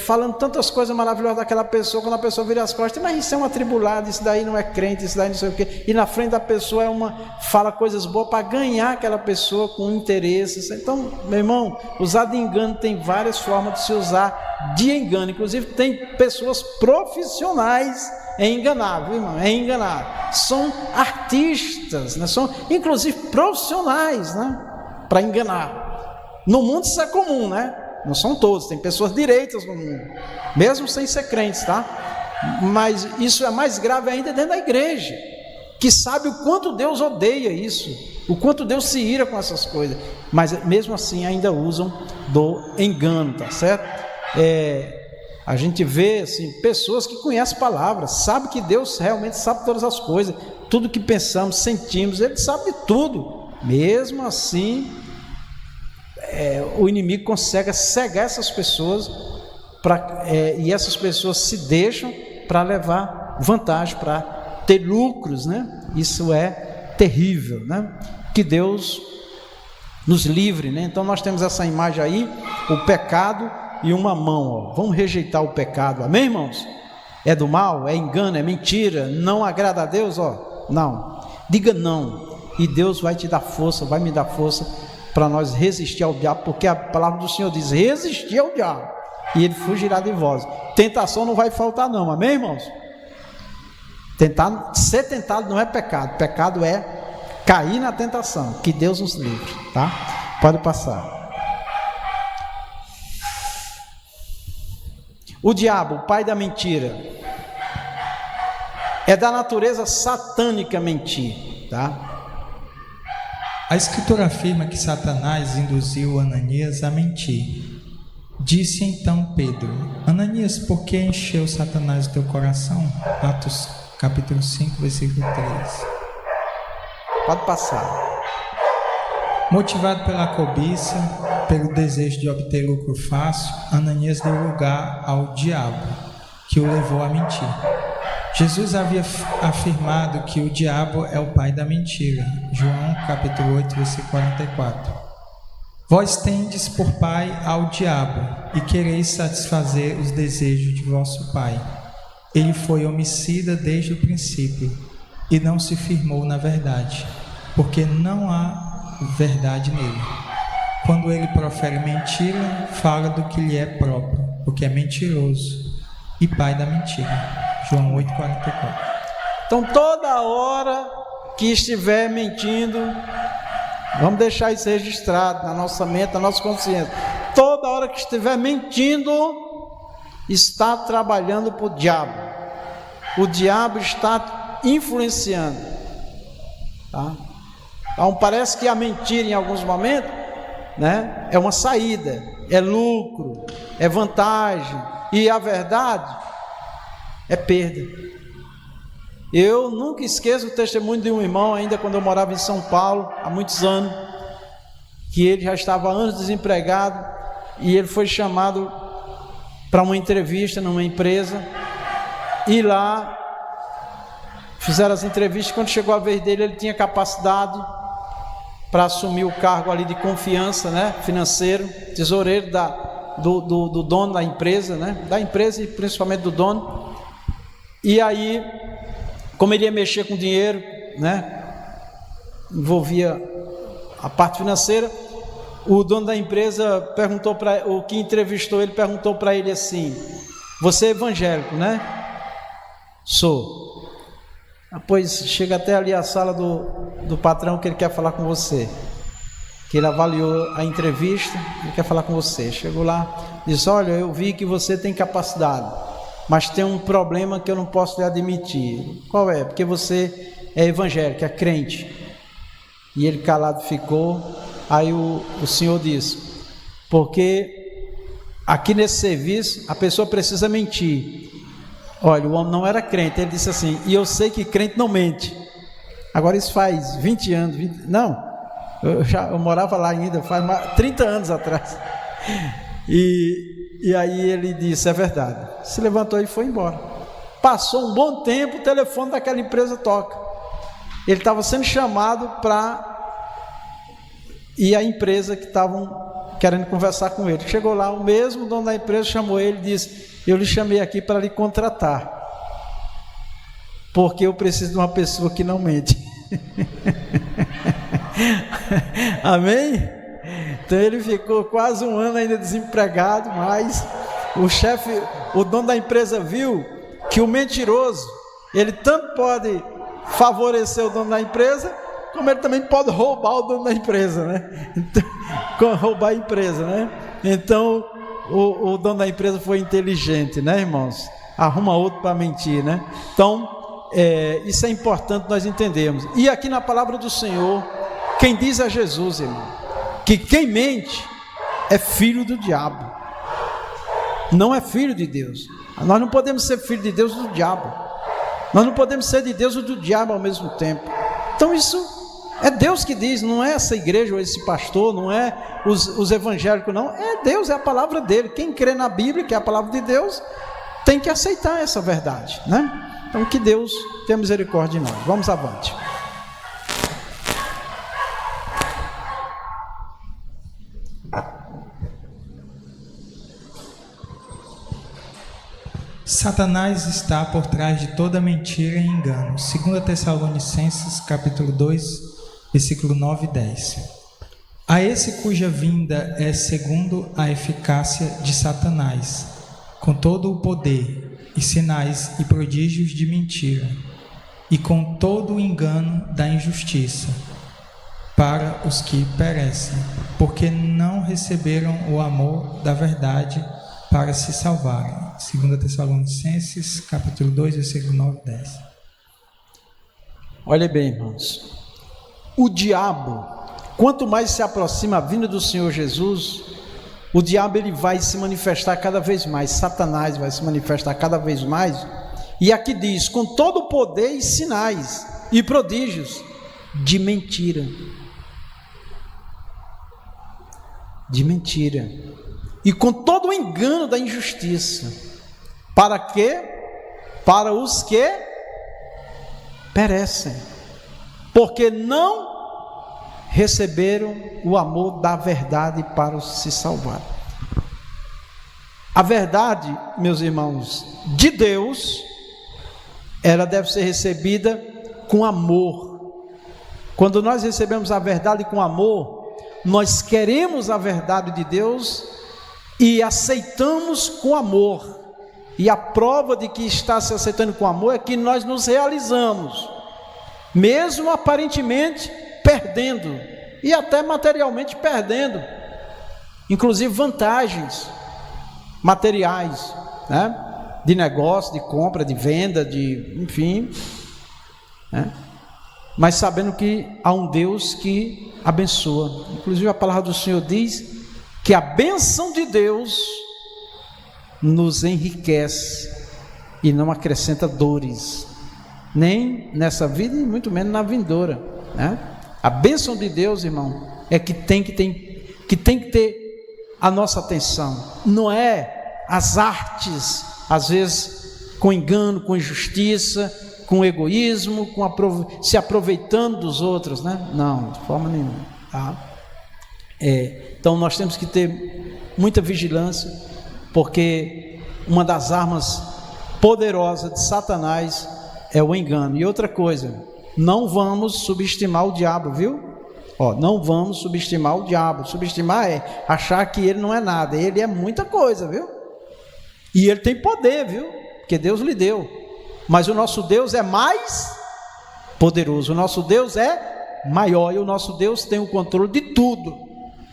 falando tantas coisas maravilhosas daquela pessoa, quando a pessoa vira as costas, mas isso é um atribulado, isso daí não é crente, isso daí não sei o quê, e na frente da pessoa fala coisas boas para ganhar aquela pessoa com interesses. Então, meu irmão, usar de engano tem várias formas de se usar de engano, inclusive tem pessoas profissionais em enganar, viu, irmão? Em enganar, são artistas, né? São inclusive profissionais, né? Para enganar. No mundo isso é comum, né? Não são todos, tem pessoas direitas no mundo, mesmo sem ser crentes, tá? Mas isso é mais grave ainda dentro da igreja, que sabe o quanto Deus odeia isso, o quanto Deus se ira com essas coisas, mas mesmo assim ainda usam do engano, tá certo? A gente vê assim, pessoas que conhecem palavras, sabe que Deus realmente sabe todas as coisas, tudo que pensamos, sentimos, Ele sabe de tudo, mesmo assim o inimigo consegue cegar essas pessoas e essas pessoas se deixam para levar vantagem, para ter lucros, né? Isso é terrível, né? Que Deus nos livre, né? Então nós temos essa imagem aí, o pecado e uma mão, ó. Vamos rejeitar o pecado, amém, irmãos? É do mal, é engano, é mentira, não agrada a Deus, ó. Não, diga não, e Deus vai te dar força, vai me dar força para nós resistir ao diabo, porque a palavra do Senhor diz, resistir ao diabo, e ele fugirá de vós. Tentação não vai faltar não, amém, irmãos? Ser tentado não é pecado, pecado é cair na tentação, que Deus nos livre, tá? Pode passar. O diabo, o pai da mentira, é da natureza satânica mentir, tá? A Escritura afirma que Satanás induziu Ananias a mentir. Disse então Pedro: Ananias, por que encheu Satanás o teu coração? Atos capítulo 5, versículo 3. Pode passar. Motivado pela cobiça, pelo desejo de obter lucro fácil, Ananias deu lugar ao diabo, que o levou a mentir. Jesus havia afirmado que o diabo é o pai da mentira. João capítulo 8, versículo 44. Vós tendes por pai ao diabo, e quereis satisfazer os desejos de vosso pai. Ele foi homicida desde o princípio, e não se firmou na verdade, porque não há verdade nele. Quando ele profere mentira, fala do que lhe é próprio, porque é mentiroso e pai da mentira. João 8,44. Então, toda hora que estiver mentindo, vamos deixar isso registrado na nossa mente, na nossa consciência. Toda hora que estiver mentindo, está trabalhando para o diabo. O diabo está influenciando, tá? Então, parece que a mentira em alguns momentos, né, é uma saída, é lucro, é vantagem, e a verdade é perda. Eu nunca esqueço o testemunho de um irmão, ainda quando eu morava em São Paulo, há muitos anos, que ele já estava há anos desempregado, e ele foi chamado para uma entrevista numa empresa, e lá fizeram as entrevistas. Quando chegou a vez dele, ele tinha capacidade para assumir o cargo ali de confiança, né, financeiro, tesoureiro do dono da empresa, né, da empresa e principalmente do dono. E aí, como ele ia mexer com dinheiro, né, envolvia a parte financeira, o dono da empresa perguntou para o que entrevistou ele, perguntou para ele assim: você é evangélico, né? Sou. Pois chega até ali a sala do patrão, que ele quer falar com você, que ele avaliou a entrevista, ele quer falar com você. Chegou lá, disse: olha, eu vi que você tem capacidade, mas tem um problema que eu não posso lhe admitir. Qual é? Porque você é evangélico, é crente. E ele calado ficou. Aí o senhor disse: porque aqui nesse serviço a pessoa precisa mentir. Olha, o homem não era crente. Ele disse assim: e eu sei que crente não mente. Agora isso faz 20 anos, eu morava lá ainda, faz 30 anos atrás. E aí ele disse: é verdade. Se levantou e foi embora. Passou um bom tempo, o telefone daquela empresa toca. Ele estava sendo chamado para ir à empresa que estavam querendo conversar com ele. Chegou lá, o mesmo dono da empresa chamou ele e disse: eu lhe chamei aqui para lhe contratar, porque eu preciso de uma pessoa que não mente. Amém? Então ele ficou quase um ano ainda desempregado, mas o dono da empresa viu que o mentiroso, ele tanto pode favorecer o dono da empresa, como ele também pode roubar o dono da empresa, né? Então, roubar a empresa, né? Então o dono da empresa foi inteligente, né, irmãos? Arruma outro para mentir, né? Então isso é importante nós entendermos. E aqui na palavra do Senhor, quem diz é Jesus, irmão, que quem mente é filho do diabo, não é filho de Deus. Nós não podemos ser filho de Deus ou do diabo. Nós não podemos ser de Deus ou do diabo ao mesmo tempo. Então isso é Deus que diz, não é essa igreja ou esse pastor, não é os evangélicos, não. É Deus, é a palavra dele. Quem crê na Bíblia, que é a palavra de Deus, tem que aceitar essa verdade, né? Então que Deus tenha misericórdia de nós. Vamos avante. Satanás está por trás de toda mentira e engano. 2 Tessalonicenses, capítulo 2, versículo 9 e 10. A esse cuja vinda é segundo a eficácia de Satanás, com todo o poder e sinais e prodígios de mentira, e com todo o engano da injustiça, para os que perecem, porque não receberam o amor da verdade para se salvarem. 2 Tessalonicenses, capítulo 2, versículo 9 e 10. Olha bem, irmãos. O diabo, quanto mais se aproxima a vinda do Senhor Jesus, o diabo ele vai se manifestar cada vez mais. Satanás vai se manifestar cada vez mais. E aqui diz, com todo o poder e sinais e prodígios de mentira. De mentira. E com todo o engano da injustiça. Para quê? Para os que perecem. Porque não receberam o amor da verdade para se salvar. A verdade, meus irmãos, de Deus, ela deve ser recebida com amor. Quando nós recebemos a verdade com amor, nós queremos a verdade de Deus e aceitamos com amor. E a prova de que está se aceitando com amor é que nós nos realizamos, mesmo aparentemente perdendo, e até materialmente perdendo, inclusive vantagens materiais, né? De negócio, de compra, de venda, enfim, né? Mas sabendo que há um Deus que abençoa. Inclusive a palavra do Senhor diz que a bênção de Deus nos enriquece e não acrescenta dores, nem nessa vida e muito menos na vindoura, né? A bênção de Deus, irmão, é que tem que ter a nossa atenção. Não é as artes, às vezes com engano, com injustiça, com egoísmo, se aproveitando dos outros, né? Não, de forma nenhuma, tá? Então nós temos que ter muita vigilância, porque uma das armas poderosas de Satanás é o engano. E outra coisa, não vamos subestimar o diabo, viu? Não vamos subestimar o diabo. Subestimar é achar que ele não é nada. Ele é muita coisa, viu? E ele tem poder, viu? Porque Deus lhe deu. Mas o nosso Deus é mais poderoso. O nosso Deus é maior. E o nosso Deus tem o controle de tudo.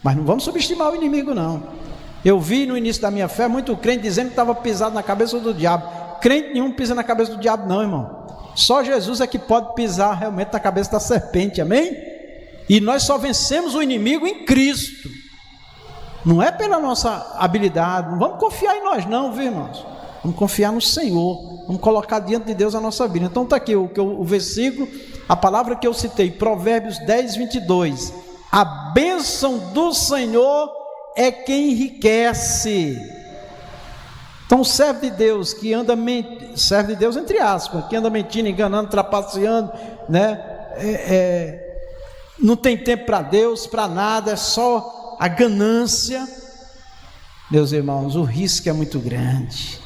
Mas não vamos subestimar o inimigo, não. Eu vi no início da minha fé muito crente dizendo que estava pisado na cabeça do diabo. Crente nenhum pisa na cabeça do diabo, não, irmão. Só Jesus é que pode pisar realmente na cabeça da serpente, amém? E nós só vencemos o inimigo em Cristo. Não é pela nossa habilidade. Não vamos confiar em nós não, viu, irmãos? Vamos confiar no Senhor. Vamos colocar diante de Deus a nossa vida. Então está aqui o versículo, a palavra que eu citei, Provérbios 10, 22. A bênção do Senhor é quem enriquece. Então, servo de Deus que anda servo de Deus entre aspas, que anda mentindo, enganando, trapaceando, né? Não tem tempo para Deus, para nada, é só a ganância. Meus irmãos, o risco é muito grande.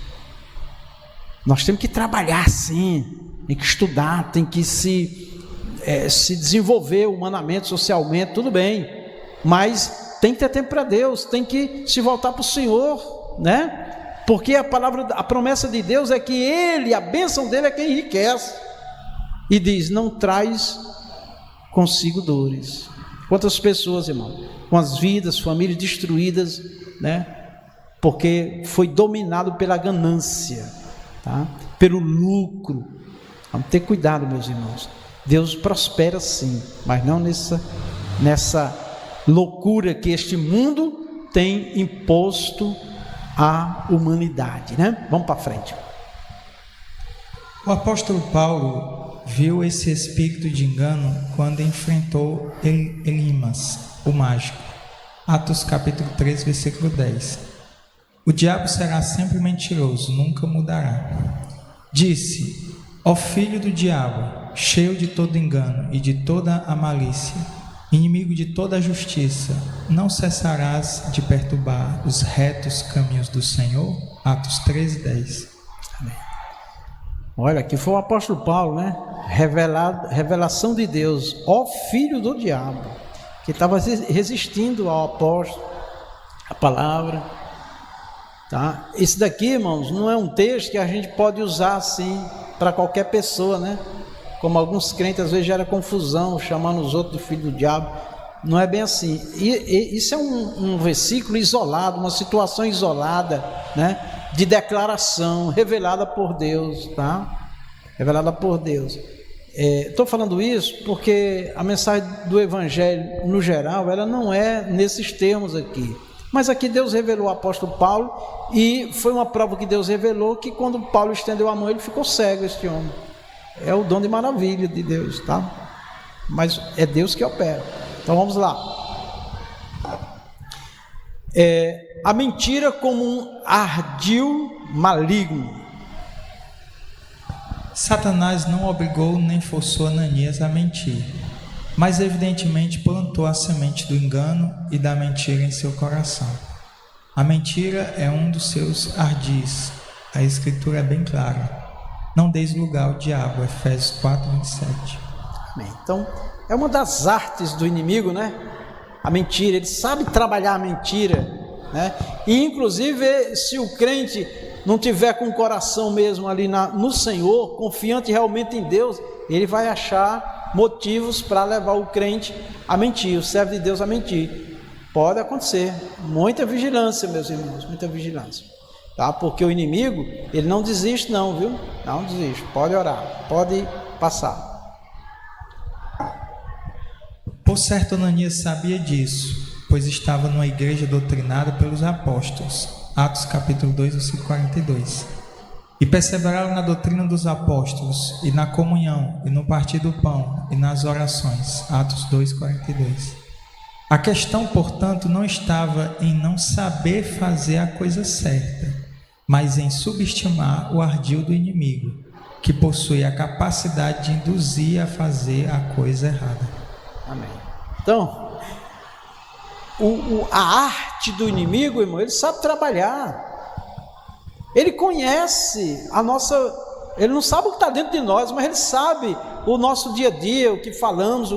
Nós temos que trabalhar sim, tem que estudar, tem que se desenvolver humanamente, socialmente, tudo bem, mas tem que ter tempo para Deus, tem que se voltar para o Senhor, né? Porque a promessa de Deus é que Ele, a bênção dele é quem enriquece. E diz, não traz consigo dores. Quantas pessoas, irmão, com as vidas, famílias destruídas, né? Porque foi dominado pela ganância, tá? Pelo lucro. Vamos ter cuidado, meus irmãos. Deus prospera sim, mas não nessa loucura que este mundo tem imposto à humanidade, né? Vamos para frente. O apóstolo Paulo viu esse espírito de engano quando enfrentou Elimas, o mágico. Atos capítulo 3, versículo 10. O diabo será sempre mentiroso, nunca mudará. Disse, ó filho do diabo, cheio de todo engano e de toda a malícia, inimigo de toda a justiça, não cessarás de perturbar os retos caminhos do Senhor? Atos 13, 10. Amém. Olha, aqui foi o apóstolo Paulo, né? Revelação de Deus, ó filho do diabo, que estava resistindo ao apóstolo, a palavra, tá? Esse daqui, irmãos, não é um texto que a gente pode usar assim para qualquer pessoa, né? Como alguns crentes às vezes gera confusão, chamando os outros de filho do diabo. Não é bem assim. Isso é um versículo isolado, uma situação isolada, né? de declaração, revelada por Deus, tá? Revelada por Deus. Estou falando isso porque a mensagem do Evangelho, no geral, ela não é nesses termos aqui. Mas aqui Deus revelou ao apóstolo Paulo, e foi uma prova que Deus revelou, que quando Paulo estendeu a mão, ele ficou cego, este homem. É o dom de maravilha de Deus, tá? Mas é Deus que opera. Então vamos lá. A mentira como um ardil maligno. Satanás não obrigou nem forçou Ananias a mentir, mas evidentemente plantou a semente do engano e da mentira em seu coração. A mentira é um dos seus ardis. A escritura é bem clara. Não deis lugar ao diabo. Efésios 4:27. Amém. Então, é uma das artes do inimigo, né? A mentira. Ele sabe trabalhar a mentira, né? E inclusive, se o crente não tiver com o coração mesmo ali no Senhor, confiante realmente em Deus, ele vai achar motivos para levar o crente a mentir, o servo de Deus a mentir. Pode acontecer. Muita vigilância, meus irmãos, muita vigilância, tá? Porque o inimigo, ele não desiste não, viu? Não desiste. Pode orar, pode passar. Por certo, Ananias sabia disso, pois estava numa igreja doutrinada pelos apóstolos. Atos capítulo 2, versículo 42. E perseveraram na doutrina dos apóstolos, e na comunhão, e no partir do pão, e nas orações. Atos 2, 42. A questão, portanto, não estava em não saber fazer a coisa certa, mas em subestimar o ardil do inimigo, que possui a capacidade de induzir a fazer a coisa errada. Amém. Então, a arte do inimigo, irmão, ele sabe trabalhar. Ele conhece a nossa... Ele não sabe o que está dentro de nós, mas ele sabe o nosso dia a dia, o que falamos,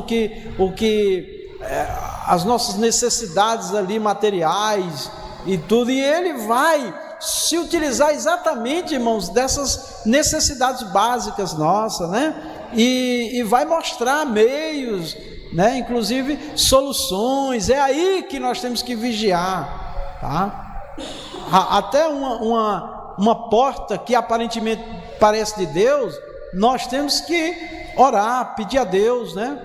as nossas necessidades ali materiais e tudo. E ele vai se utilizar exatamente, irmãos, dessas necessidades básicas nossas, né? E vai mostrar meios, né? Inclusive soluções. É aí que nós temos que vigiar, tá? Até uma porta que aparentemente parece de Deus, nós temos que orar, pedir a Deus, né?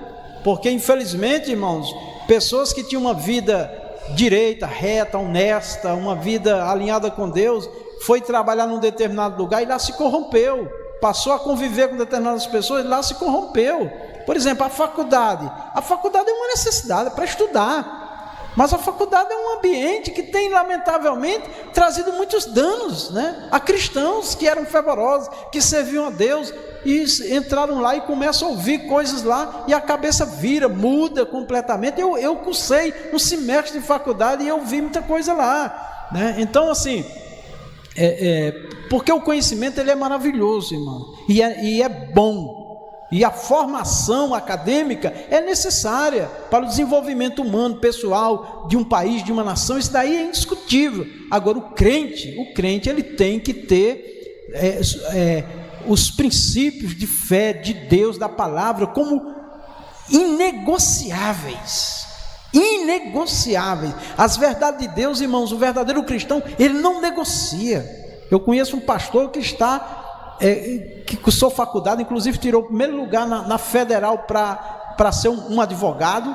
Porque infelizmente, irmãos, pessoas que tinham uma vida direita, reta, honesta, uma vida alinhada com Deus, foi trabalhar num determinado lugar e lá se corrompeu, passou a conviver com determinadas pessoas e lá se corrompeu. Por exemplo, a faculdade é uma necessidade para estudar, mas a faculdade é um ambiente que tem, lamentavelmente, trazido muitos danos, né? A cristãos que eram fervorosos, que serviam a Deus, e entraram lá e começam a ouvir coisas lá, e a cabeça vira, muda completamente. Eu cursei um semestre de faculdade e eu vi muita coisa lá, né? Então, assim, porque o conhecimento ele é maravilhoso, irmão, e é bom. E a formação acadêmica é necessária para o desenvolvimento humano, pessoal, de um país, de uma nação. Isso daí é indiscutível. Agora, o crente ele tem que ter os princípios de fé, de Deus, da palavra, como inegociáveis. Inegociáveis. As verdades de Deus, irmãos, o verdadeiro cristão, ele não negocia. Eu conheço um pastor que que cursou faculdade, inclusive tirou o primeiro lugar na federal para ser um advogado,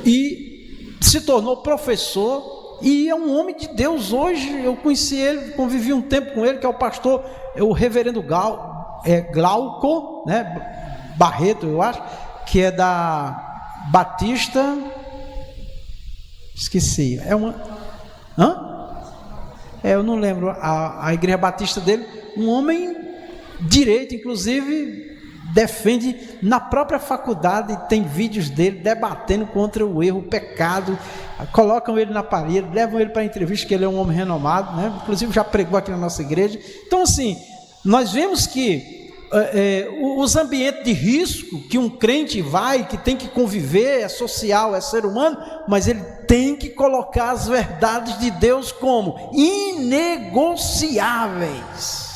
e se tornou professor, e é um homem de Deus. Hoje eu conheci ele, convivi um tempo com ele, que é o pastor, o reverendo Glauco, né, Barreto, eu acho, que é da Batista, esqueci, eu não lembro a igreja batista dele. Um homem direito, inclusive defende na própria faculdade, tem vídeos dele debatendo contra o erro, o pecado, colocam ele na parede, levam ele para entrevista, que ele é um homem renomado, né? Inclusive já pregou aqui na nossa igreja. Então, assim, nós vemos que os ambientes de risco que um crente vai, que tem que conviver, é social, é ser humano, mas ele tem que colocar as verdades de Deus como inegociáveis.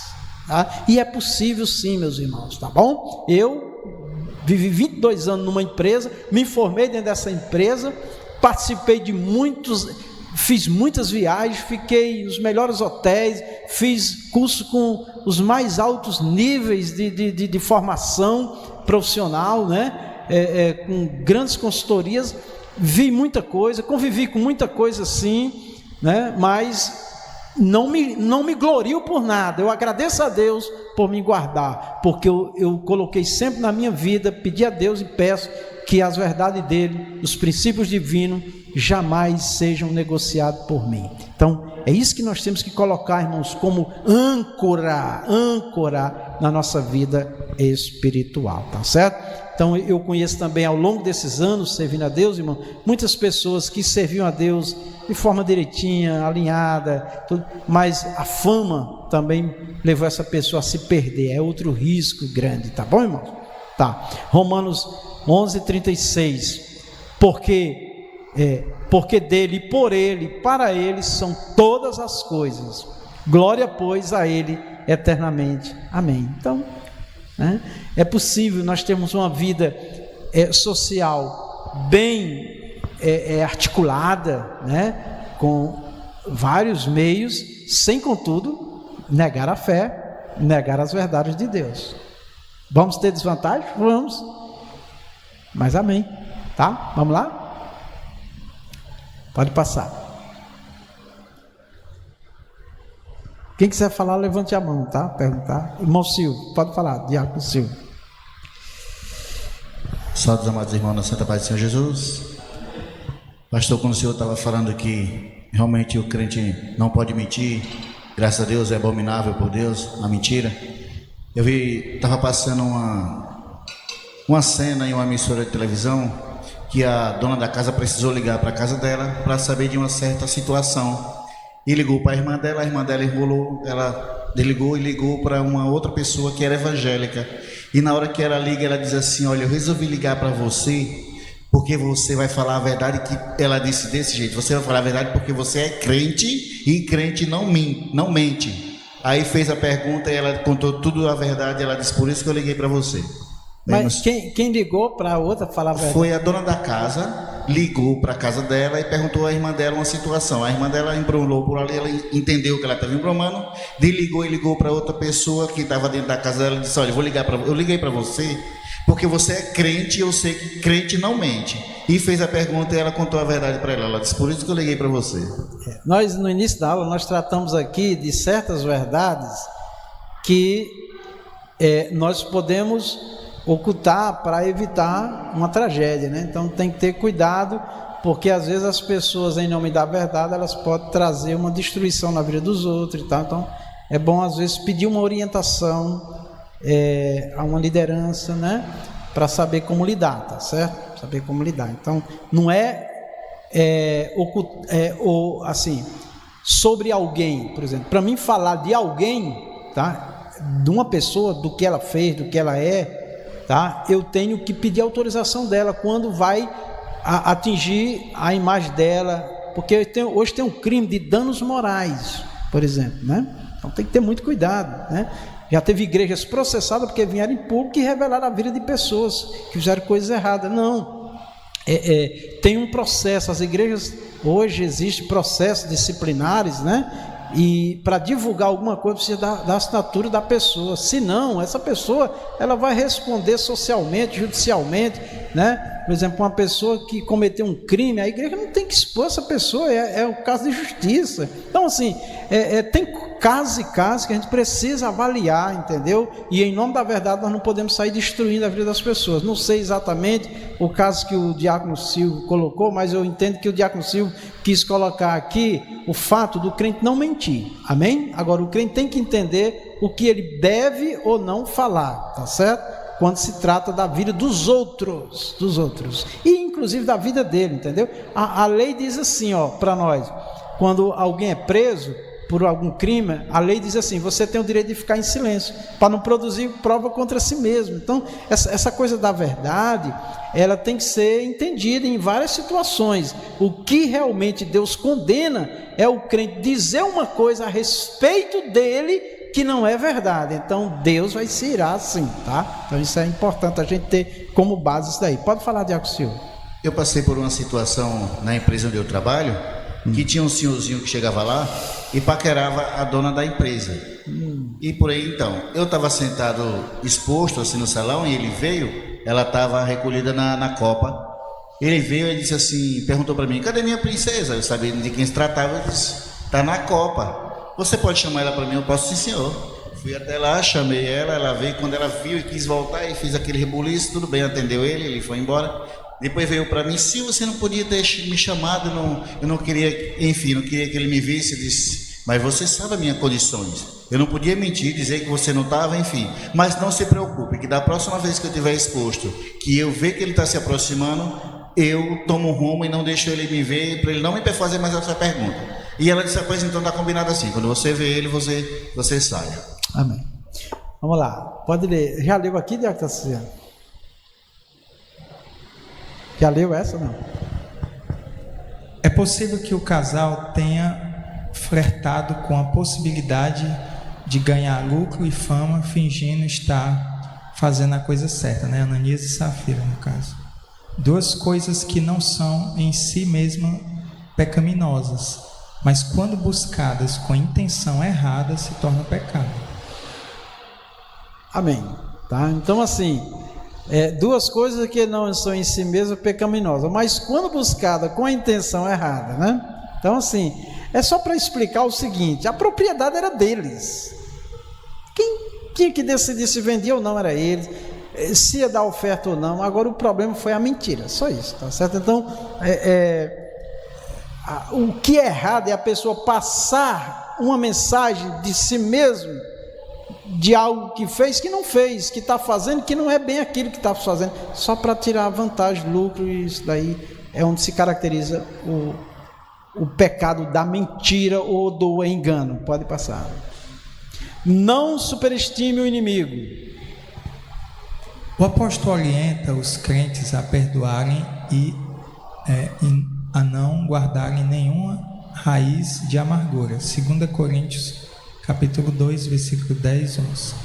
Tá? E é possível sim, meus irmãos, tá bom? Eu vivi 22 anos numa empresa, me formei dentro dessa empresa, participei de muitos fiz muitas viagens, fiquei nos melhores hotéis, fiz curso com os mais altos níveis de formação profissional, né? Com grandes consultorias, vi muita coisa, convivi com muita coisa assim, né? Mas não me glorio por nada. Eu agradeço a Deus por me guardar, porque eu coloquei sempre na minha vida, pedi a Deus e peço que as verdades dele, os princípios divinos, jamais sejam negociados por mim. Então, é isso que nós temos que colocar, irmãos, como âncora na nossa vida espiritual, tá certo? Então, eu conheço também, ao longo desses anos, servindo a Deus, irmão, muitas pessoas que serviam a Deus de forma direitinha, alinhada, tudo, mas a fama também levou essa pessoa a se perder, é outro risco grande, tá bom, irmão? Tá. Romanos 11:36, porque dele, por ele, para ele são todas as coisas, glória, pois, a ele eternamente, amém. Então, né, é possível nós termos uma vida social bem articulada, né, com vários meios, sem, contudo, negar a fé, negar as verdades de Deus. Vamos ter desvantagem? Vamos, mas amém, tá? Vamos lá? Pode passar. Quem quiser falar, levante a mão, tá? Perguntar. Irmão Silvio, pode falar, diácono Silvio. Salve, amados irmãos, na Santa Paz do Senhor Jesus. Pastor, quando o senhor estava falando que realmente o crente não pode mentir, graças a Deus é abominável por Deus a mentira. Eu estava passando uma cena em uma emissora de televisão que a dona da casa precisou ligar para a casa dela para saber de uma certa situação. E ligou para a irmã dela enrolou, ela desligou e ligou para uma outra pessoa que era evangélica. E na hora que ela liga, ela diz assim: olha, eu resolvi ligar para você porque você vai falar a verdade. Que ela disse desse jeito: você vai falar a verdade porque você é crente e crente não mente. Aí fez a pergunta e ela contou tudo a verdade. Ela disse: por isso que eu liguei para você. Mas quem ligou para a outra falar a verdade? Foi a dona da casa, ligou para a casa dela e perguntou à irmã dela uma situação. A irmã dela embrulhou por ali, ela entendeu que ela estava embromando, ligou para outra pessoa que estava dentro da casa dela e disse: olha, eu liguei para você porque você é crente e eu sei que crente não mente. E fez a pergunta e ela contou a verdade para ela. Ela disse: por isso que eu liguei para você. Nós, no início da aula, nós tratamos aqui de certas verdades que nós podemos ocultar para evitar uma tragédia, né? Então tem que ter cuidado, porque às vezes as pessoas, em nome da verdade, elas podem trazer uma destruição na vida dos outros e tal. Então é bom às vezes pedir uma orientação a uma liderança, né, para saber como lidar, tá certo? Saber como lidar. Então não assim, sobre alguém, por exemplo, para mim falar de alguém, tá, de uma pessoa, do que ela fez, do que ela é, tá? Eu tenho que pedir autorização dela quando vai atingir a imagem dela, porque hoje tem um crime de danos morais, por exemplo, né? Então tem que ter muito cuidado, né? Já teve igrejas processadas porque vieram em público e revelaram a vida de pessoas que fizeram coisas erradas. Não, tem um processo. As igrejas hoje existem processos disciplinares, né? E para divulgar alguma coisa precisa da assinatura da pessoa. Senão, essa pessoa ela vai responder socialmente, judicialmente, né? Por exemplo, uma pessoa que cometeu um crime, a igreja não tem que expor essa pessoa, é um caso de justiça. Então, assim, tem casos e casos que a gente precisa avaliar, entendeu? E em nome da verdade nós não podemos sair destruindo a vida das pessoas. Não sei exatamente o caso que o diácono Silvio colocou, mas eu entendo que o diácono Silvio quis colocar aqui o fato do crente não mentir, amém? Agora o crente tem que entender o que ele deve ou não falar, tá certo? Quando se trata da vida dos outros, e inclusive da vida dele, entendeu? A lei diz assim, ó, para nós, quando alguém é preso por algum crime, a lei diz assim: você tem o direito de ficar em silêncio, para não produzir prova contra si mesmo. Então, essa coisa da verdade, ela tem que ser entendida em várias situações. O que realmente Deus condena é o crente dizer uma coisa a respeito dele que não é verdade. Então Deus vai se irar sim, tá? Então isso é importante a gente ter como base isso daí. Pode falar, Diácono Silvio. Eu passei por uma situação na empresa onde eu trabalho, que tinha um senhorzinho que chegava lá e paquerava a dona da empresa. E por aí então, eu estava sentado exposto assim no salão e ele veio, ela estava recolhida na copa. Ele veio e disse assim, perguntou para mim, cadê minha princesa? Eu sabia de quem se tratava, eu disse, está na copa. Você pode chamar ela para mim? Eu posso, sim senhor. Fui até lá, chamei ela veio, quando ela viu e quis voltar, e fiz aquele rebuliço, tudo bem, atendeu ele foi embora. Depois veio para mim, se você não podia ter me chamado, eu não queria, enfim, não queria que ele me visse. Eu disse, mas você sabe as minhas condições, eu não podia mentir, dizer que você não estava, enfim. Mas não se preocupe, que da próxima vez que eu estiver exposto, que eu ver que ele está se aproximando, eu tomo rumo e não deixo ele me ver, para ele não me fazer mais essa pergunta. E ela disse, pois então está combinado assim, quando você vê ele, você saia. Amém. Vamos lá, pode ler. Já leu aqui, Diácono Tarcísio? Já leu essa ou não? É possível que o casal tenha flertado com a possibilidade de ganhar lucro e fama fingindo estar fazendo a coisa certa, né? Ananias e Safira, no caso. Duas coisas que não são em si mesmas pecaminosas, mas quando buscadas com intenção errada se tornam pecado. Amém. Tá? Então assim, duas coisas que não são em si mesmas pecaminosas, mas quando buscada com a intenção errada, né? Então assim, é só para explicar o seguinte, a propriedade era deles. Quem tinha que decidir se vendia ou não era eles, se ia dar oferta ou não. Agora o problema foi a mentira, só isso, tá certo? Então, o que é errado é a pessoa passar uma mensagem de si mesmo, de algo que fez, que não fez, que está fazendo, que não é bem aquilo que está fazendo, só para tirar vantagem, lucro, e isso daí é onde se caracteriza o pecado da mentira ou do engano. Pode passar. Não superestime o inimigo. O apóstolo orienta os crentes a perdoarem e a não guardarem nenhuma raiz de amargura. 2 Coríntios capítulo 2, versículo 10 e 11.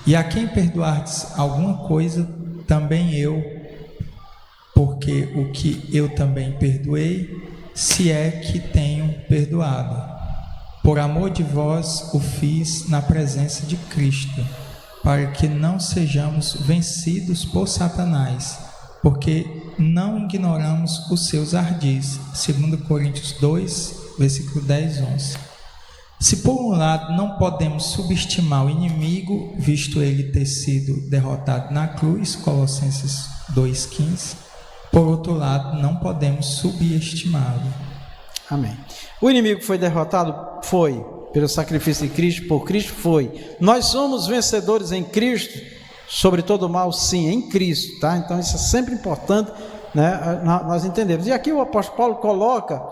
E a quem perdoardes alguma coisa, também eu, porque o que eu também perdoei, se é que tenho perdoado. Por amor de vós o fiz na presença de Cristo, para que não sejamos vencidos por Satanás, porque não ignoramos os seus ardis. 2 Coríntios 2, versículo 10 e 11. Se por um lado não podemos subestimar o inimigo, visto ele ter sido derrotado na cruz, Colossenses 2,15, por outro lado não podemos subestimá-lo. Amém. O inimigo foi derrotado? Foi. Pelo sacrifício de Cristo, por Cristo? Foi. Nós somos vencedores em Cristo, sobre todo o mal? Sim, em Cristo, tá? Então isso é sempre importante, né, nós entendemos. E aqui o apóstolo Paulo coloca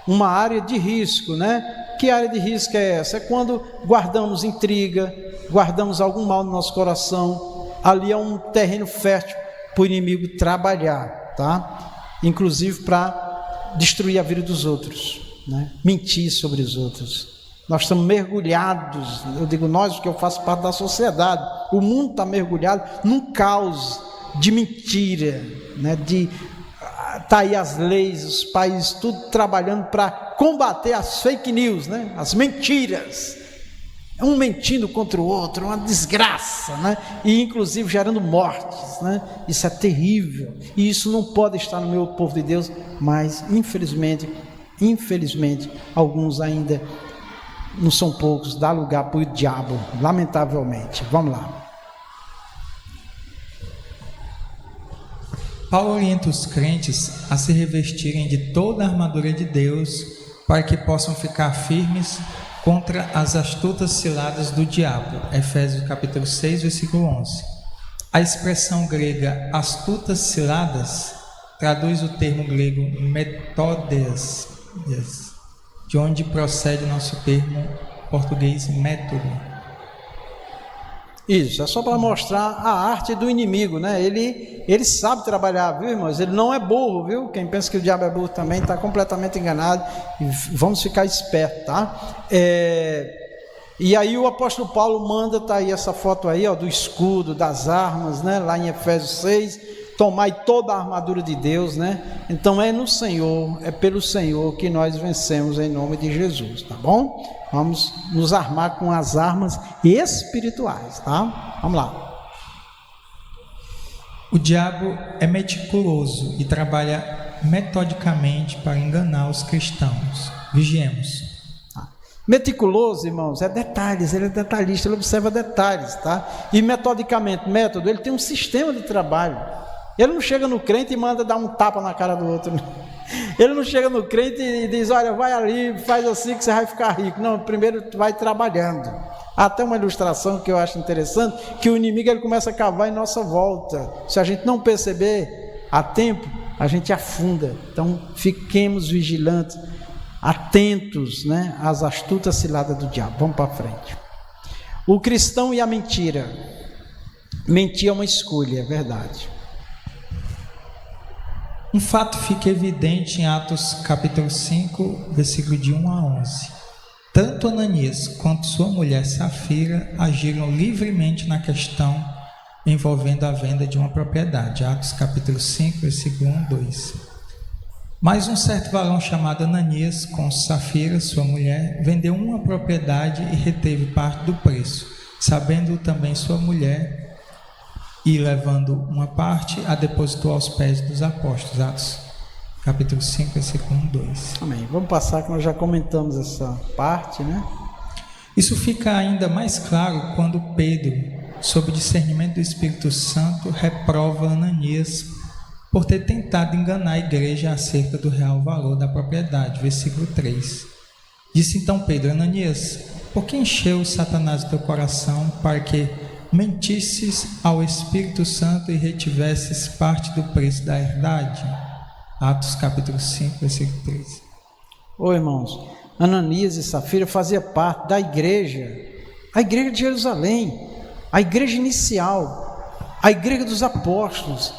uma área de risco, né? Que área de risco é essa? É quando guardamos intriga, guardamos algum mal no nosso coração. Ali é um terreno fértil para o inimigo trabalhar, tá? Inclusive para destruir a vida dos outros, né? Mentir sobre os outros. Nós estamos mergulhados, eu digo nós porque eu faço parte da sociedade, o mundo está mergulhado num caos de mentira, né? Está aí as leis, os países, tudo trabalhando para combater as fake news, né? As mentiras, um mentindo contra o outro, uma desgraça, né? E inclusive gerando mortes, né? Isso é terrível, e isso não pode estar no meu povo de Deus, mas infelizmente, alguns ainda, não são poucos, dá lugar para o diabo, lamentavelmente. Vamos lá. Paulo orienta os crentes a se revestirem de toda a armadura de Deus, para que possam ficar firmes contra as astutas ciladas do diabo. Efésios capítulo 6, versículo 11. A expressão grega astutas ciladas traduz o termo grego metodes, de onde procede o nosso termo português método. Isso, é só para mostrar a arte do inimigo, né? Ele sabe trabalhar, viu, irmãos? Ele não é burro, viu? Quem pensa que o diabo é burro também está completamente enganado. E vamos ficar espertos, tá? E aí o apóstolo Paulo manda, tá aí essa foto aí, ó, do escudo, das armas, né? Lá em Efésios 6, tomai toda a armadura de Deus, né? Então é no Senhor, é pelo Senhor que nós vencemos em nome de Jesus, tá bom? Vamos nos armar com as armas espirituais, tá? Vamos lá. O diabo é meticuloso e trabalha metodicamente para enganar os cristãos. Vigiemos. Meticuloso, irmãos, é detalhes, ele é detalhista, ele observa detalhes, tá? E metodicamente, método, ele tem um sistema de trabalho. Ele não chega no crente e manda dar um tapa na cara do outro. Ele não chega no crente e diz, olha, vai ali, faz assim que você vai ficar rico. Não, primeiro vai trabalhando. Há até uma ilustração que eu acho interessante, que o inimigo ele começa a cavar em nossa volta. Se a gente não perceber a tempo, a gente afunda. Então, fiquemos vigilantes, atentos, né, às astutas ciladas do diabo. Vamos para frente. O cristão e a mentira. Mentir é uma escolha, é verdade. Um fato fica evidente em Atos capítulo 5, versículo de 1 a 11. Tanto Ananias quanto sua mulher Safira agiram livremente na questão envolvendo a venda de uma propriedade. Atos capítulo 5, versículo 1 a 2. Mas um certo varão chamado Ananias, com Safira, sua mulher, vendeu uma propriedade e reteve parte do preço, sabendo também sua mulher, e levando uma parte, a depositou aos pés dos apóstolos. Atos capítulo 5, versículo 1 e 2. Amém. Vamos passar, que nós já comentamos essa parte, né? Isso fica ainda mais claro quando Pedro, sob discernimento do Espírito Santo, reprova Ananias por ter tentado enganar a igreja acerca do real valor da propriedade. Versículo 3. Disse então Pedro: Ananias, por que encheu Satanás o teu coração para que mentisses ao Espírito Santo e retivesses parte do preço da herdade? Atos capítulo 5, versículo 13. Ô irmãos, Ananias e Safira faziam parte da igreja, a igreja de Jerusalém, a igreja inicial, a igreja dos apóstolos.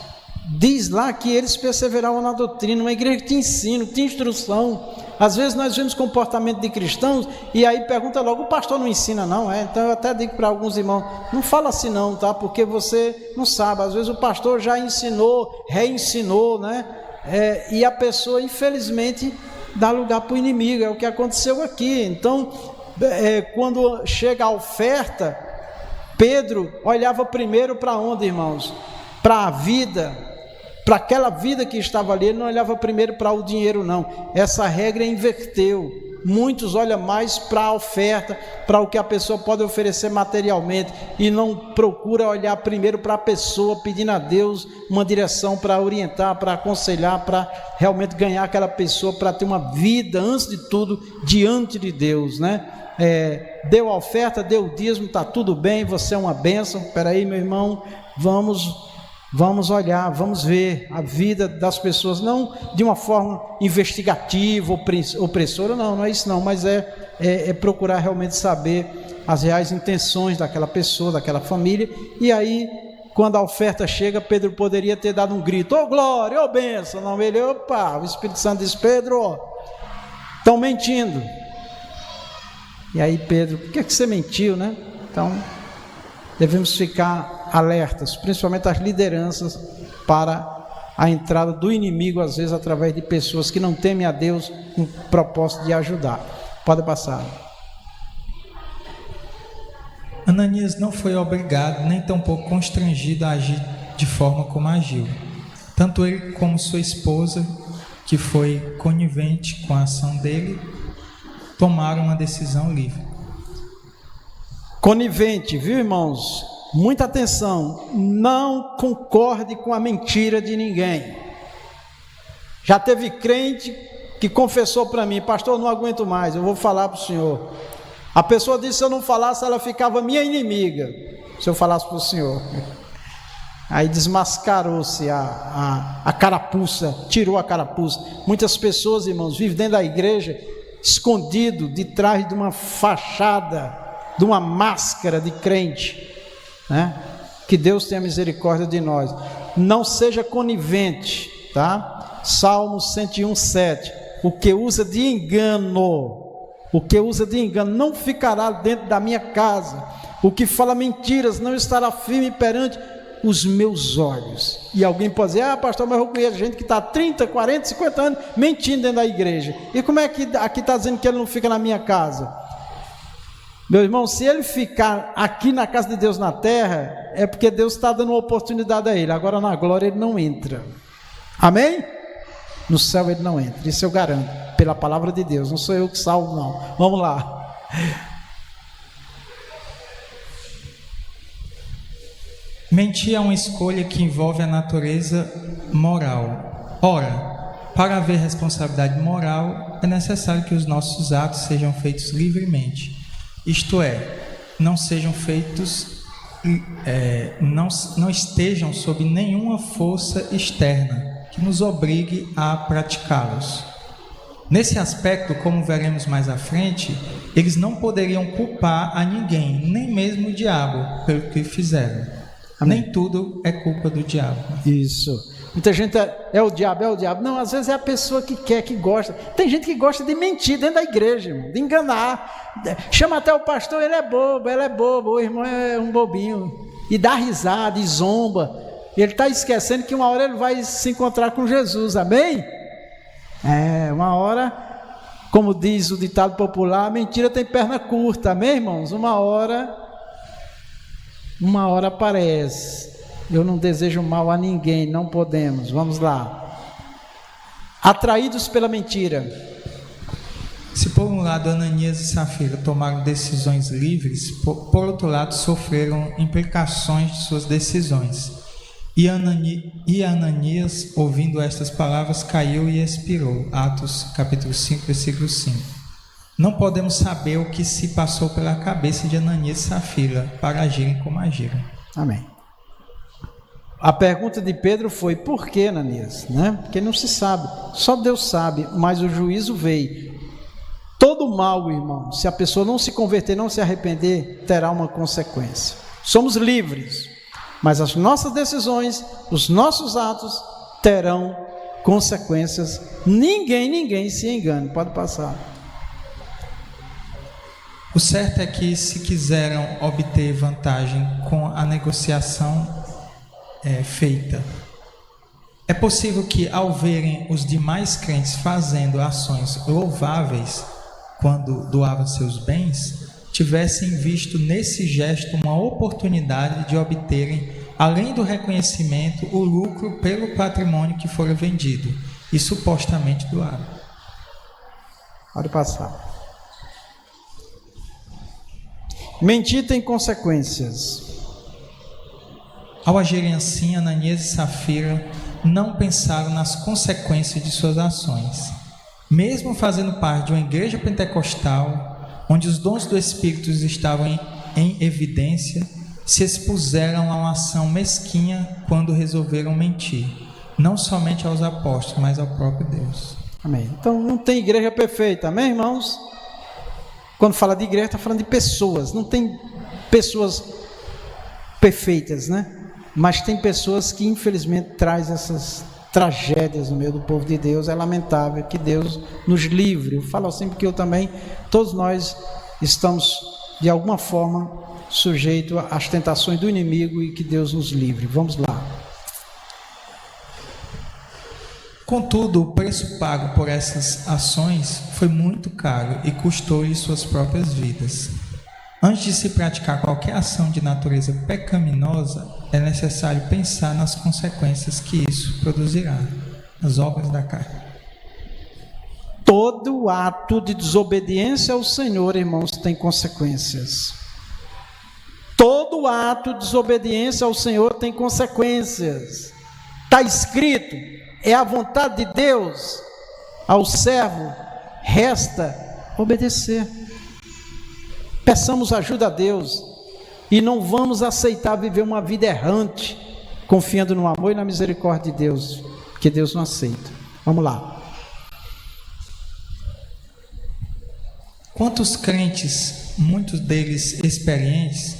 Diz lá que eles perseveravam na doutrina, uma igreja que tinha ensino, que tinha instrução. Às vezes nós vemos comportamento de cristãos e aí pergunta logo, o pastor não ensina não? Então eu até digo para alguns irmãos, não fala assim não, tá? Porque você não sabe, às vezes o pastor já ensinou, reensinou, né? E a pessoa infelizmente dá lugar para o inimigo, é o que aconteceu aqui. Então quando chega a oferta, Pedro olhava primeiro para onde, irmãos? Para a vida, para aquela vida que estava ali. Ele não olhava primeiro para o dinheiro não. Essa regra inverteu. Muitos olham mais para a oferta, para o que a pessoa pode oferecer materialmente, e não procura olhar primeiro para a pessoa, pedindo a Deus uma direção para orientar, para aconselhar, para realmente ganhar aquela pessoa, para ter uma vida, antes de tudo, diante de Deus, né? Deu a oferta, deu o dízimo, está tudo bem, você é uma bênção. Espera aí, meu irmão, vamos olhar, vamos ver a vida das pessoas, não de uma forma investigativa, opressora, não é isso não, mas é procurar realmente saber as reais intenções daquela pessoa, daquela família. E aí, quando a oferta chega, Pedro poderia ter dado um grito, ô glória, ô bênção, não, ele, opa, o Espírito Santo diz, Pedro, estão mentindo. E aí Pedro, por que você mentiu, né? Então, devemos ficar alertas, principalmente as lideranças, para a entrada do inimigo, às vezes através de pessoas que não temem a Deus, com o propósito de ajudar. Pode passar. Ananias não foi obrigado, nem tampouco constrangido a agir de forma como agiu. Tanto ele como sua esposa, que foi conivente com a ação dele, tomaram uma decisão livre. Conivente, viu, irmãos? Muita atenção, não concorde com a mentira de ninguém. Já teve crente que confessou para mim, pastor, eu não aguento mais, eu vou falar para o senhor. A pessoa disse, se eu não falasse, ela ficava minha inimiga, se eu falasse para o senhor. Aí desmascarou-se a carapuça, tirou a carapuça. Muitas pessoas, irmãos, vivem dentro da igreja, escondido de trás de uma fachada, de uma máscara de crente, né? Que Deus tenha misericórdia de nós. Não seja conivente, tá? Salmo 101:7. O que usa de engano, não ficará dentro da minha casa. O que fala mentiras não estará firme perante os meus olhos. E alguém pode dizer, pastor, mas eu conheço gente que está 30, 40, 50 anos mentindo dentro da igreja. E como é que aqui está dizendo que ele não fica na minha casa? Meu irmão, se ele ficar aqui na casa de Deus na terra, é porque Deus está dando uma oportunidade a ele. Agora na glória ele não entra. Amém? No céu ele não entra. Isso eu garanto, pela palavra de Deus. Não sou eu que salvo, não. Vamos lá. Mentir é uma escolha que envolve a natureza moral. Ora, para haver responsabilidade moral, é necessário que os nossos atos sejam feitos livremente. Isto é, não sejam feitos, não estejam sob nenhuma força externa que nos obrigue a praticá-los. Nesse aspecto, como veremos mais à frente, eles não poderiam culpar a ninguém, nem mesmo o diabo, pelo que fizeram. Amém. Nem tudo é culpa do diabo. Isso. Muita gente é o diabo. Não, às vezes é a pessoa que quer, que gosta. Tem gente que gosta de mentir dentro da igreja, irmão, de enganar. Chama até o pastor, ele é bobo, o irmão é um bobinho. E dá risada, e zomba. E ele está esquecendo que uma hora ele vai se encontrar com Jesus, amém? Uma hora, como diz o ditado popular, a mentira tem perna curta, amém, irmãos? Uma hora aparece. Eu não desejo mal a ninguém, não podemos. Vamos lá. Atraídos pela mentira. Se por um lado Ananias e Safira tomaram decisões livres, por outro lado sofreram implicações de suas decisões. E Ananias, ouvindo estas palavras, caiu e expirou. Atos capítulo 5, versículo 5. Não podemos saber o que se passou pela cabeça de Ananias e Safira para agirem como agiram. Amém. A pergunta de Pedro foi, por que, Ananias? Porque não se sabe, só Deus sabe, mas o juízo veio. Todo mal, irmão, se a pessoa não se converter, não se arrepender, terá uma consequência. Somos livres, mas as nossas decisões, os nossos atos terão consequências. Ninguém se engane, pode passar. O certo é que se quiseram obter vantagem com a negociação feita, é possível que ao verem os demais crentes fazendo ações louváveis quando doavam seus bens, tivessem visto nesse gesto uma oportunidade de obterem, além do reconhecimento, o lucro pelo patrimônio que fora vendido e supostamente doado. Pode passar. Mentir tem consequências. Ao agirem assim, Ananias e Safira não pensaram nas consequências de suas ações. Mesmo fazendo parte de uma igreja pentecostal, onde os dons do Espírito estavam em evidência, se expuseram a uma ação mesquinha quando resolveram mentir, não somente aos apóstolos, mas ao próprio Deus. Amém. Então não tem igreja perfeita, amém, irmãos? Quando fala de igreja, está falando de pessoas. Não tem pessoas perfeitas, Mas tem pessoas que infelizmente trazem essas tragédias no meio do povo de Deus. É lamentável, que Deus nos livre. Eu falo assim porque todos nós estamos de alguma forma sujeitos às tentações do inimigo e que Deus nos livre. Vamos lá. Contudo, o preço pago por essas ações foi muito caro e custou-lhe suas próprias vidas. Antes de se praticar qualquer ação de natureza pecaminosa, é necessário pensar nas consequências que isso produzirá, as obras da carne. Todo ato de desobediência ao Senhor, irmãos, tem consequências. Todo ato de desobediência ao Senhor tem consequências. Está escrito, é a vontade de Deus, ao servo resta obedecer. Peçamos ajuda a Deus e não vamos aceitar viver uma vida errante, confiando no amor e na misericórdia de Deus, que Deus não aceita. Vamos lá. Quantos crentes, muitos deles experientes,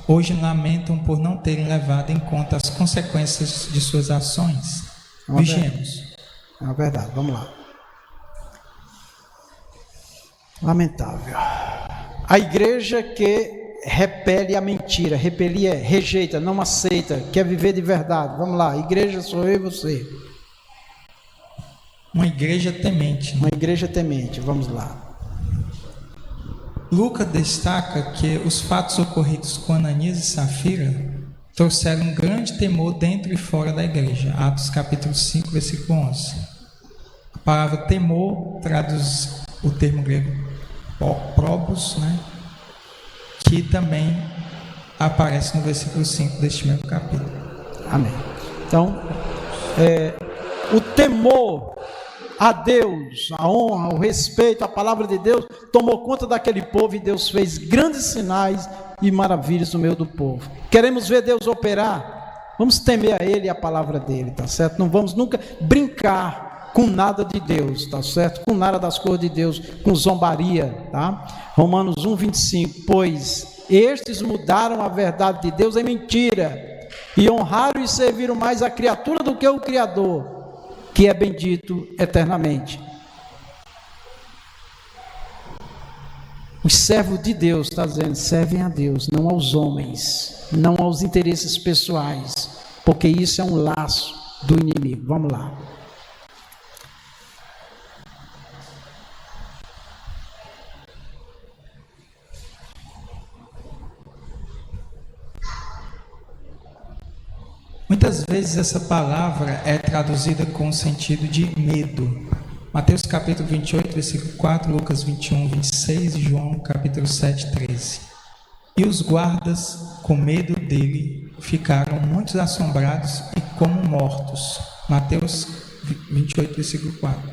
hoje lamentam por não terem levado em conta as consequências de suas ações? Vigiemos. É uma verdade, vamos lá. Lamentável. A igreja que repele a mentira. Repelir é rejeita, não aceita, quer viver de verdade. Vamos lá, igreja sou eu e você. Uma igreja temente. Uma igreja temente, vamos lá. Lucas destaca que os fatos ocorridos com Ananias e Safira trouxeram um grande temor dentro e fora da igreja. Atos capítulo 5, versículo 11. A palavra temor traduz o termo grego probos, né? Que também aparece no versículo 5 deste mesmo capítulo. Amém. Então, o temor a Deus, a honra, o respeito, a palavra de Deus tomou conta daquele povo e Deus fez grandes sinais e maravilhas no meio do povo. Queremos ver Deus operar? Vamos temer a Ele e a palavra dEle, tá certo? Não vamos nunca brincar com nada de Deus, tá certo? Com nada das coisas de Deus, com zombaria, tá? Romanos 1, 25, pois estes mudaram a verdade de Deus em mentira e honraram e serviram mais a criatura do que o Criador, que é bendito eternamente. Os servos de Deus, está dizendo, servem a Deus, não aos homens, não aos interesses pessoais, porque isso é um laço do inimigo. Vamos lá. Muitas vezes essa palavra é traduzida com o sentido de medo. Mateus capítulo 28, versículo 4, Lucas 21, 26 e João capítulo 7, 13. E os guardas, com medo dele, ficaram muito assombrados e como mortos. Mateus 28, versículo 4.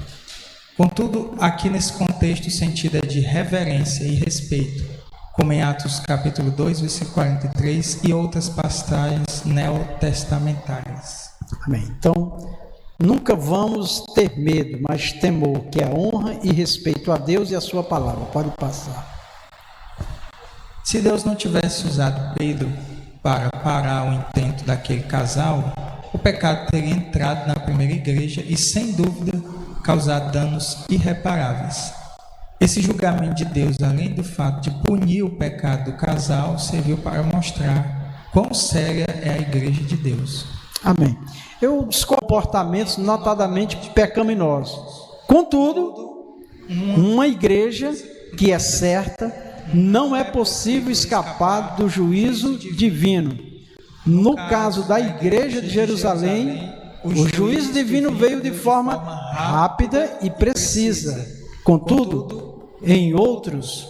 Contudo, aqui nesse contexto o sentido é de reverência e respeito, como em Atos capítulo 2, versículo 43 e outras passagens neotestamentárias. Amém. Então, nunca vamos ter medo, mas temor, que é honra e respeito a Deus e a sua palavra. Pode passar. Se Deus não tivesse usado Pedro para parar o intento daquele casal, o pecado teria entrado na primeira igreja e, sem dúvida, causado danos irreparáveis. Esse julgamento de Deus, além do fato de punir o pecado do casal, serviu para mostrar quão séria é a igreja de Deus. Amém. Os comportamentos notadamente pecaminosos. Contudo, uma igreja que é certa, não é possível escapar do juízo divino. No caso da igreja de Jerusalém, o juízo divino veio de forma rápida e precisa. Contudo, em outros,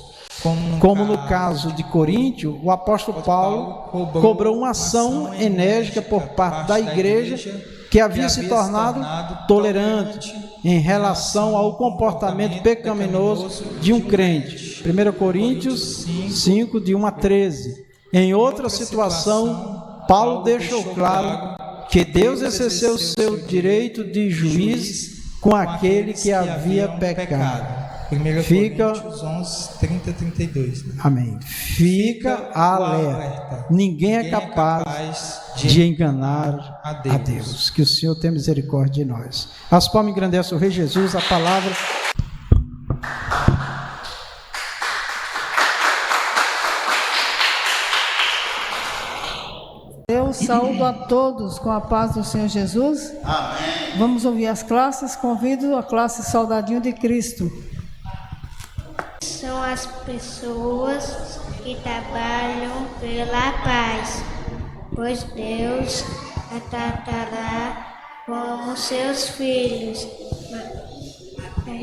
como no caso de Coríntio, o apóstolo Paulo cobrou uma ação enérgica por parte da igreja que havia se tornado tolerante em relação ao comportamento pecaminoso de um crente. 1 Coríntios 5, de 1 a 13. Em outra situação, Paulo deixou claro que Deus exerceu o seu direito de juiz com aquele que havia pecado. 1 Fica, Coríntios 11, 30 a 32. Né? Amém. Fica alerta. Ninguém é capaz de enganar a Deus. Que o Senhor tenha misericórdia de nós. As palmas engrandecem o Rei Jesus, a palavra. Eu saúdo a todos com a paz do Senhor Jesus. Amém. Vamos ouvir as classes. Convido a classe Soldadinho de Cristo. São as pessoas que trabalham pela paz, pois Deus a tratará como seus filhos.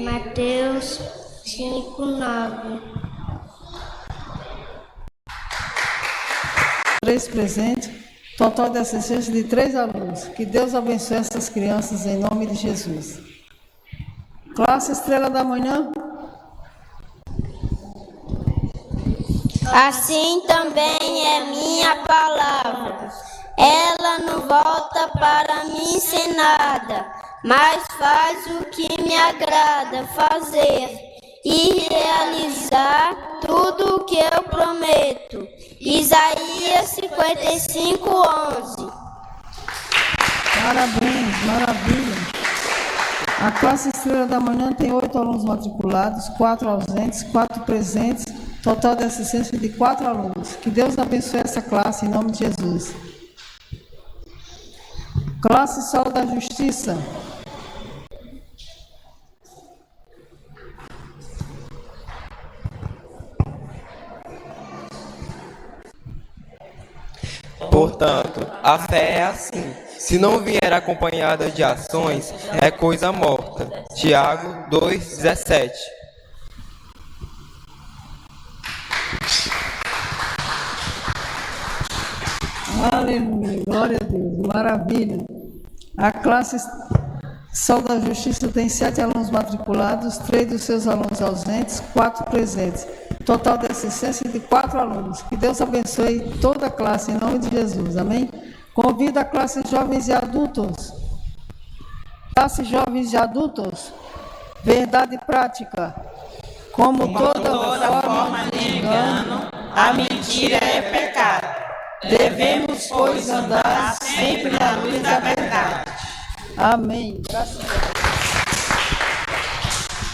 Mateus 5:9. 3 presentes, total de assistência de 3 alunos. Que Deus abençoe essas crianças em nome de Jesus. Classe Estrela da Manhã. Assim também é minha palavra. Ela não volta para mim sem nada, mas faz o que me agrada fazer e realizar tudo o que eu prometo. Isaías 55:11. Parabéns, maravilha. A classe Estrela da Manhã tem 8 alunos matriculados, 4 ausentes, 4 presentes, Total de assistência de 4 alunos. Que Deus abençoe essa classe em nome de Jesus. Classe Sol da Justiça. Portanto, a fé é assim. Se não vier acompanhada de ações, é coisa morta. Tiago 2,17. Aleluia, glória a Deus, maravilha. A classe Sol da Justiça tem 7 alunos matriculados, 3 dos seus alunos ausentes, 4 presentes. Total de assistência de 4 alunos. Que Deus abençoe toda a classe, em nome de Jesus, amém? Convido a classe Jovens e Adultos. Classe Jovens e Adultos, verdade prática. Como toda forma de engano, a mentira é pecado. Devemos, pois, andar sempre na luz da verdade. Amém. Graças a Deus.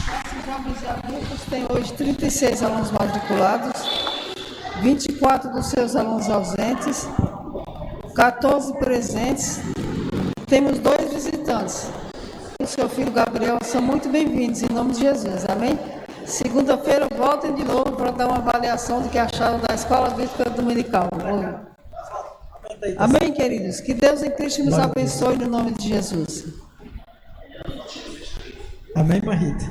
Classe Jovens e Adultos tem hoje 36 alunos matriculados, 24 dos seus alunos ausentes, 14 presentes. Temos 2 visitantes. O seu filho Gabriel são muito bem-vindos, em nome de Jesus. Amém? Segunda-feira voltem de novo para dar uma avaliação do que acharam da Escola Bíblica Dominical. Amém, queridos? Que Deus em Cristo nos abençoe no nome de Jesus. Amém, Marita?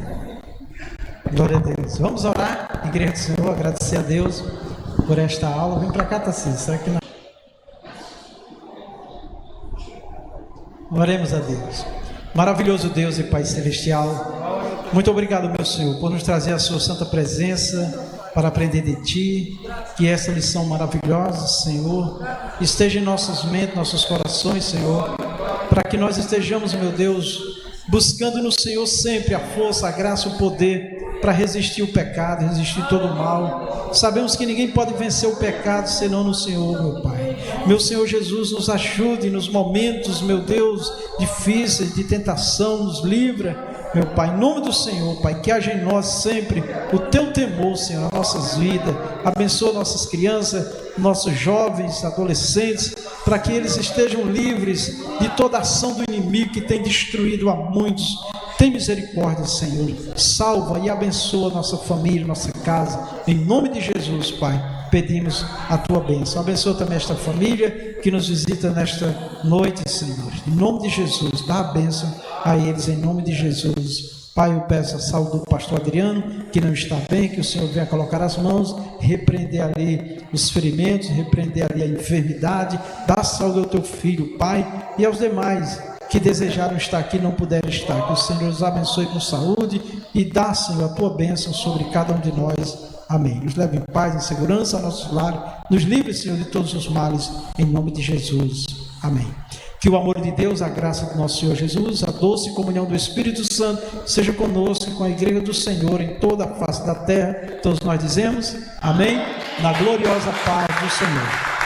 Glória a Deus. Vamos orar, Igreja do Senhor, agradecer a Deus por esta aula. Vem para cá, Tarcísio. Será que não? Oremos a Deus. Maravilhoso Deus e Pai Celestial, muito obrigado, meu Senhor, por nos trazer a sua santa presença para aprender de Ti. Que essa lição maravilhosa, Senhor, esteja em nossas mentes, nossos corações, Senhor, para que nós estejamos, meu Deus, buscando no Senhor sempre a força, a graça, o poder para resistir o pecado, resistir todo o mal. Sabemos que ninguém pode vencer o pecado senão no Senhor, meu Pai. Meu Senhor Jesus, nos ajude nos momentos, meu Deus, difíceis, de tentação, nos livra, meu Pai, em nome do Senhor, Pai, que haja em nós sempre o Teu temor, Senhor, nas nossas vidas. Abençoa nossas crianças, nossos jovens, adolescentes, para que eles estejam livres de toda ação do inimigo que tem destruído a muitos. Tem misericórdia, Senhor. Salva e abençoa nossa família, nossa casa. Em nome de Jesus, Pai, pedimos a Tua bênção. Abençoa também esta família que nos visita nesta noite, Senhor. Em nome de Jesus, dá a bênção a eles, em nome de Jesus. Pai, eu peço a saúde do pastor Adriano, que não está bem, que o Senhor venha colocar as mãos, repreender ali os ferimentos, repreender ali a enfermidade, dá saúde ao teu filho, Pai, e aos demais que desejaram estar aqui e não puderam estar. Que o Senhor os abençoe com saúde e dá, Senhor, a tua bênção sobre cada um de nós. Amém. Nos leve em paz, em segurança a nossos lares. Nos livre, Senhor, de todos os males, em nome de Jesus. Amém. Que o amor de Deus, a graça do nosso Senhor Jesus, a doce comunhão do Espírito Santo seja conosco e com a Igreja do Senhor em toda a face da terra. Todos nós dizemos amém, na gloriosa paz do Senhor.